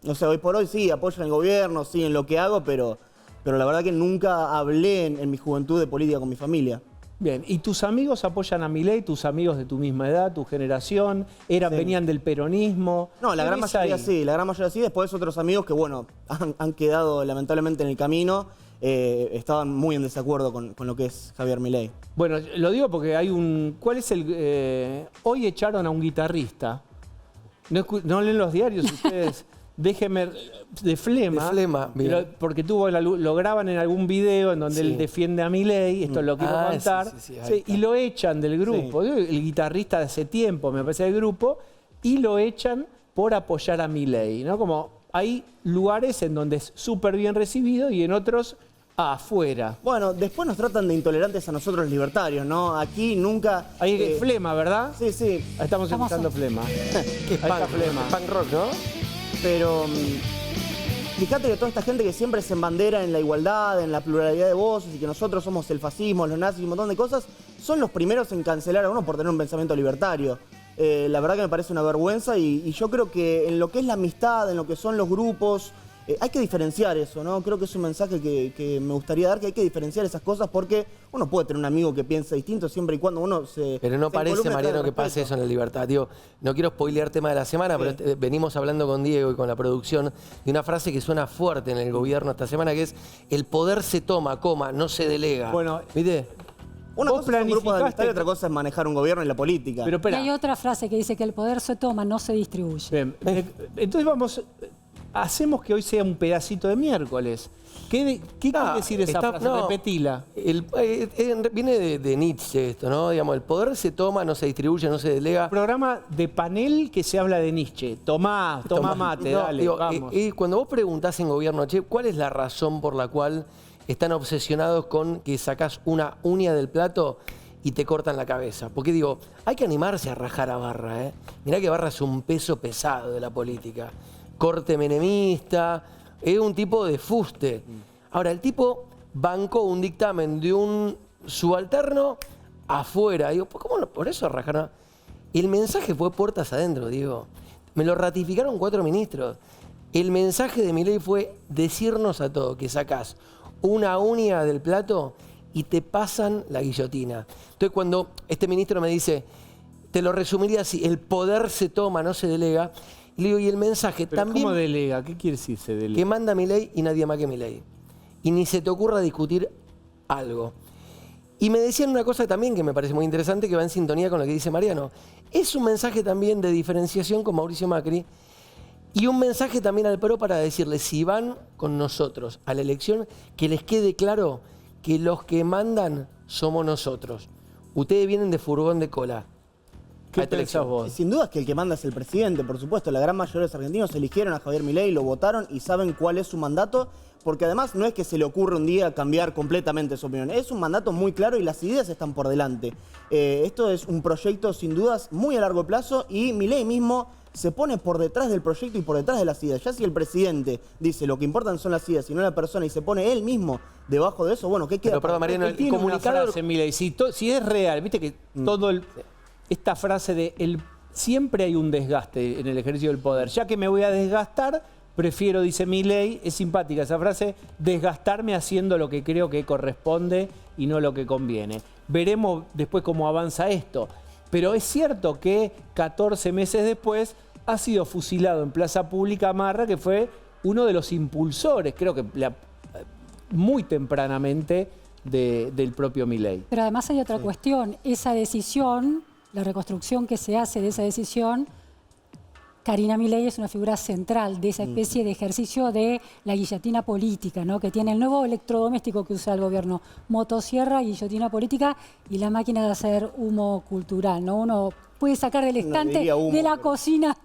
O sea, hoy por hoy sí, apoyan el gobierno, sí, en lo que hago, pero la verdad que nunca hablé en mi juventud de política con mi familia. Bien, ¿y tus amigos apoyan a Milei? ¿Tus amigos de tu misma edad, tu generación? ¿Venían del peronismo? No, la gran mayoría sí, la gran mayoría sí. Después otros amigos que, bueno, han quedado lamentablemente en el camino, estaban muy en desacuerdo con lo que es Javier Milei. Bueno, lo digo porque hay un... ¿Cuál es el...? Hoy echaron a un guitarrista. No leen los diarios ustedes. Déjeme... De flema. De flema, bien. Porque lo graban en algún video en donde él defiende a Milei. Esto lo quiero contar. Sí, y lo echan del grupo. El guitarrista de hace tiempo, me parece, del grupo. Y lo echan por apoyar a Milei, ¿no? Como hay lugares en donde es súper bien recibido y en otros... afuera. Bueno, después nos tratan de intolerantes a nosotros los libertarios, ¿no? Aquí nunca... Hay flema, ¿verdad? Sí, sí. Ahí estamos escuchando flema. ¿Qué es punk rock, no? Pero fíjate que toda esta gente que siempre se embandera en la igualdad, en la pluralidad de voces y que nosotros somos el fascismo, los nazis y un montón de cosas, son los primeros en cancelar a uno por tener un pensamiento libertario. La verdad que me parece una vergüenza y yo creo que en lo que es la amistad, en lo que son los grupos... hay que diferenciar eso, ¿no? Creo que es un mensaje que me gustaría dar, que hay que diferenciar esas cosas porque uno puede tener un amigo que piensa distinto siempre y cuando uno se... Pero no se parece, involucre Mariano, en que respeto. pase eso en la libertad. Digo, no quiero spoilear tema de la semana, pero venimos hablando con Diego y con la producción de una frase que suena fuerte en el gobierno esta semana, que es el poder se toma, no se delega. Bueno, ¿viste? Una cosa es un grupo de amistad y otra cosa es manejar un gobierno y la política. Pero Y espera. hay otra frase que dice que el poder se toma, no se distribuye. Bien, entonces vamos... Hacemos que hoy sea un pedacito de miércoles. ¿Qué quiere decir esa frase? Repetila. Viene de Nietzsche esto, ¿no? Digamos, el poder se toma, no se distribuye, no se delega. Programa de panel que se habla de Nietzsche. Tomá mate, No, dale, digo, vamos. Cuando vos preguntás en gobierno, che, ¿cuál es la razón por la cual están obsesionados con que sacás una uña del plato y te cortan la cabeza? Porque digo, hay que animarse a rajar a Barra, ¿eh? Mirá que Barra es un peso pesado de la política. Corte menemista, es un tipo de fuste. Ahora, el tipo bancó un dictamen de un subalterno afuera. Digo, ¿cómo por eso rajaron? El mensaje fue puertas adentro, Diego. Me lo ratificaron 4 ministros. El mensaje de Milei fue decirnos a todos que sacás una uña del plato y te pasan la guillotina. Entonces, cuando este ministro me dice, te lo resumiría así, el poder se toma, no se delega. Y le digo, y el mensaje ¿Pero también... ¿Cómo delega? ¿Qué quiere decir se delega? Que manda Milei y nadie más que Milei. Y ni se te ocurra discutir algo. Y me decían una cosa también que me parece muy interesante, que va en sintonía con lo que dice Mariano. Es un mensaje también de diferenciación con Mauricio Macri y un mensaje también al PRO para decirles, si van con nosotros a la elección, que les quede claro que los que mandan somos nosotros. Ustedes vienen de furgón de cola. ¿Qué pensás vos? Sin duda es que el que manda es el presidente, por supuesto. La gran mayoría de los argentinos eligieron a Javier Milei, lo votaron y saben cuál es su mandato, porque además no es que se le ocurre un día cambiar completamente su opinión. Es un mandato muy claro y las ideas están por delante. Esto es un proyecto sin dudas muy a largo plazo y Milei mismo se pone por detrás del proyecto y por detrás de las ideas. Ya si el presidente dice lo que importan son las ideas y no la persona y se pone él mismo debajo de eso, bueno, ¿qué queda? Pero perdón, Mariano, el comunicado... Milei, si es real, viste que todo esta frase de siempre hay un desgaste en el ejercicio del poder. Ya que me voy a desgastar, prefiero, dice Milei, es simpática esa frase, desgastarme haciendo lo que creo que corresponde y no lo que conviene. Veremos después cómo avanza esto. Pero es cierto que 14 meses después ha sido fusilado en plaza pública Marra, que fue uno de los impulsores, creo que muy tempranamente, del propio Milei. Pero además hay otra cuestión. Esa decisión, la reconstrucción que se hace de esa decisión, Karina Milei es una figura central de esa especie de ejercicio de la guillotina política, ¿no? Que tiene el nuevo electrodoméstico que usa el gobierno, motosierra, guillotina política y la máquina de hacer humo cultural, ¿no? Uno puede sacar del estante humo, de la cocina.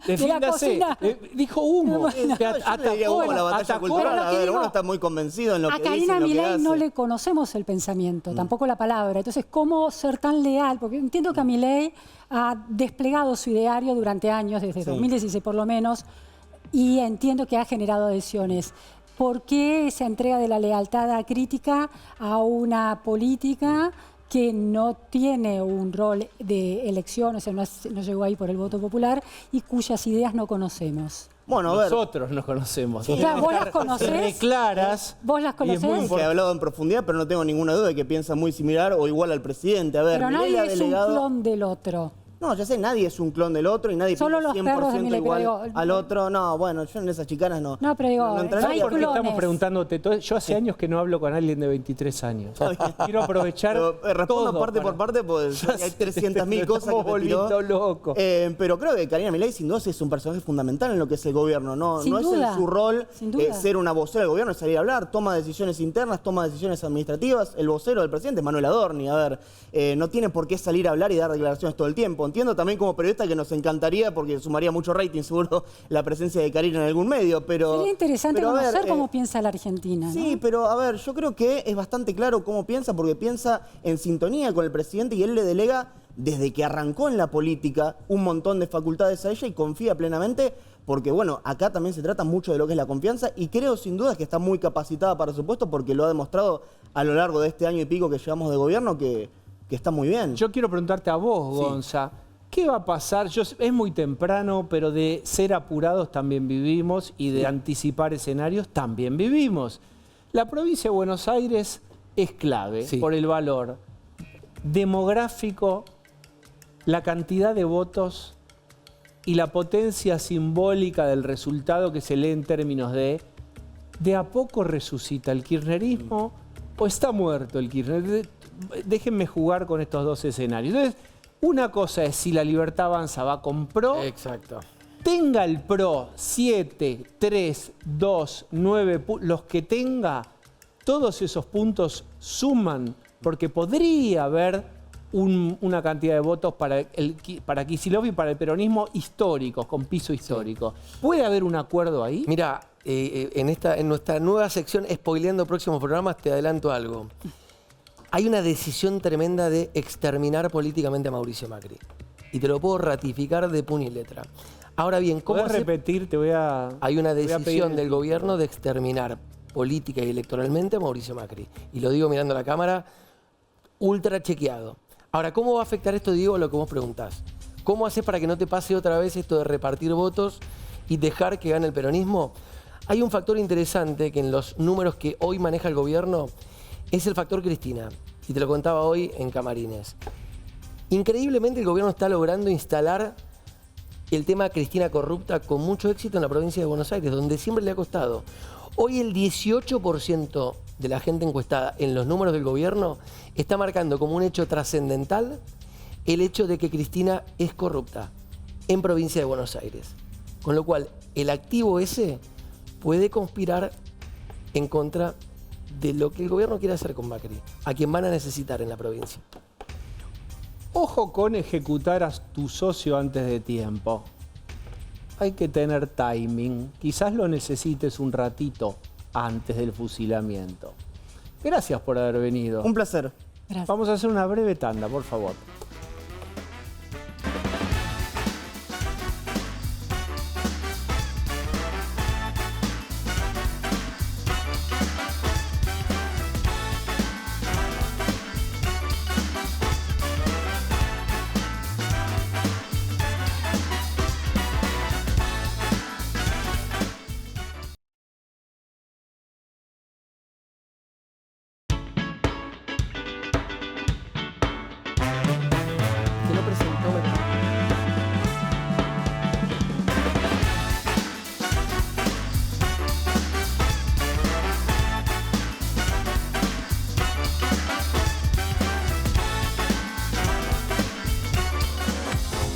Dijo humo. Bueno, atacó la batalla cultural. A ver, uno está muy convencido en lo que dice. A Karina Milei no le conocemos el pensamiento, tampoco la palabra. Entonces, ¿cómo ser tan leal? Porque entiendo que a Milei ha desplegado su ideario durante años, desde 2016 por lo menos, y entiendo que ha generado adhesiones. ¿Por qué esa entrega de la lealtad crítica a una política que no tiene un rol de elección, o sea, no llegó ahí por el voto popular y cuyas ideas no conocemos? Bueno, a ver. Nosotros nos conocemos. Claro, ¿vos las conocés? Claras. ¿Vos las conocés? Que he hablado en profundidad, pero no tengo ninguna duda de que piensa muy similar o igual al presidente. A ver, pero Milei nadie es un clon del otro. No, ya sé, nadie es un clon del otro y nadie Solo piensa los perros de 100% Milei, igual pero digo, al otro. No, bueno, yo en esas chicanas no. No, pero digo, no ¿Sabes por qué estamos preguntándote todo? Yo hace años que no hablo con alguien de 23 años. Quiero aprovechar respondo todo parte por parte, pues hay 300.000 cosas que me tiró. Loco. Pero creo que Karina Milei sin duda es un personaje fundamental en lo que es el gobierno. No es en su rol ser una vocera del gobierno, salir a hablar, toma decisiones internas, toma decisiones administrativas. El vocero del presidente es Manuel Adorni. A ver, no tiene por qué salir a hablar y dar declaraciones todo el tiempo. Entiendo también como periodista que nos encantaría, porque sumaría mucho rating seguro la presencia de Karina en algún medio, pero... Sería interesante conocer cómo piensa la Argentina, ¿no? Sí, pero a ver, yo creo que es bastante claro cómo piensa, porque piensa en sintonía con el presidente y él le delega, desde que arrancó en la política, un montón de facultades a ella y confía plenamente, porque bueno, acá también se trata mucho de lo que es la confianza y creo sin duda que está muy capacitada para su puesto, porque lo ha demostrado a lo largo de este año y pico que llevamos de gobierno que está muy bien. Yo quiero preguntarte a vos, Gonza. ¿Qué va a pasar? Es muy temprano, pero de ser apurados también vivimos y de anticipar escenarios también vivimos. La provincia de Buenos Aires es clave por el valor demográfico, la cantidad de votos y la potencia simbólica del resultado que se lee en términos de a poco resucita el kirchnerismo o está muerto el kirchnerismo. Déjenme jugar con estos dos escenarios. Entonces, una cosa es si la Libertad Avanza va con PRO. Exacto. Tenga el PRO 7, 3, 2, 9, los que tenga, todos esos puntos suman, porque podría haber una cantidad de votos para Kicillof y para el peronismo históricos, con piso histórico. ¿Puede haber un acuerdo ahí? Mira, en nuestra nueva sección, spoileando próximos programas, te adelanto algo. Hay una decisión tremenda de exterminar políticamente a Mauricio Macri. Y te lo puedo ratificar de puño y letra. Ahora bien, ¿cómo ¿puedes repetir? Hay una decisión del gobierno de exterminar política y electoralmente a Mauricio Macri. Y lo digo mirando a la cámara, ultra chequeado. Ahora, ¿cómo va a afectar esto, Diego, a lo que vos preguntás? ¿Cómo haces para que no te pase otra vez esto de repartir votos y dejar que gane el peronismo? Hay un factor interesante que en los números que hoy maneja el gobierno es el factor Cristina, y te lo contaba hoy en Camarines. Increíblemente el gobierno está logrando instalar el tema Cristina corrupta con mucho éxito en la provincia de Buenos Aires, donde siempre le ha costado. Hoy el 18% de la gente encuestada en los números del gobierno está marcando como un hecho trascendental el hecho de que Cristina es corrupta en provincia de Buenos Aires. Con lo cual, el activo ese puede conspirar en contra de lo que el gobierno quiere hacer con Macri, a quien van a necesitar en la provincia. Ojo con ejecutar a tu socio antes de tiempo. Hay que tener timing. Quizás lo necesites un ratito antes del fusilamiento. Gracias por haber venido. Un placer. Gracias. Vamos a hacer una breve tanda, por favor. Que no presentó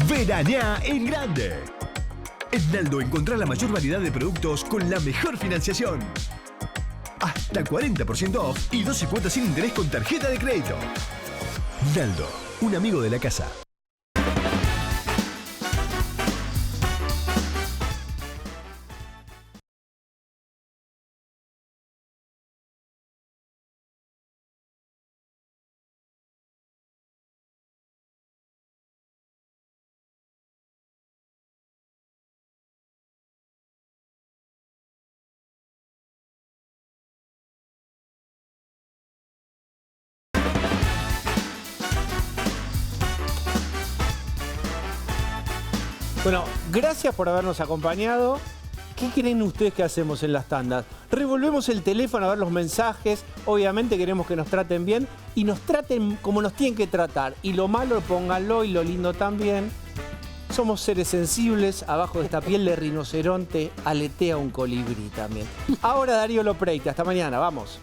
Veranea en grande. En Naldo encontrá la mayor variedad de productos con la mejor financiación. Hasta 40% off y 12 cuotas sin interés con tarjeta de crédito. Naldo, un amigo de la casa. Bueno, gracias por habernos acompañado. ¿Qué creen ustedes que hacemos en las tandas? Revolvemos el teléfono a ver los mensajes. Obviamente queremos que nos traten bien y nos traten como nos tienen que tratar. Y lo malo pónganlo y lo lindo también. Somos seres sensibles. Abajo de esta piel de rinoceronte aletea un colibrí también. Ahora Darío Lopreite. Hasta mañana. Vamos.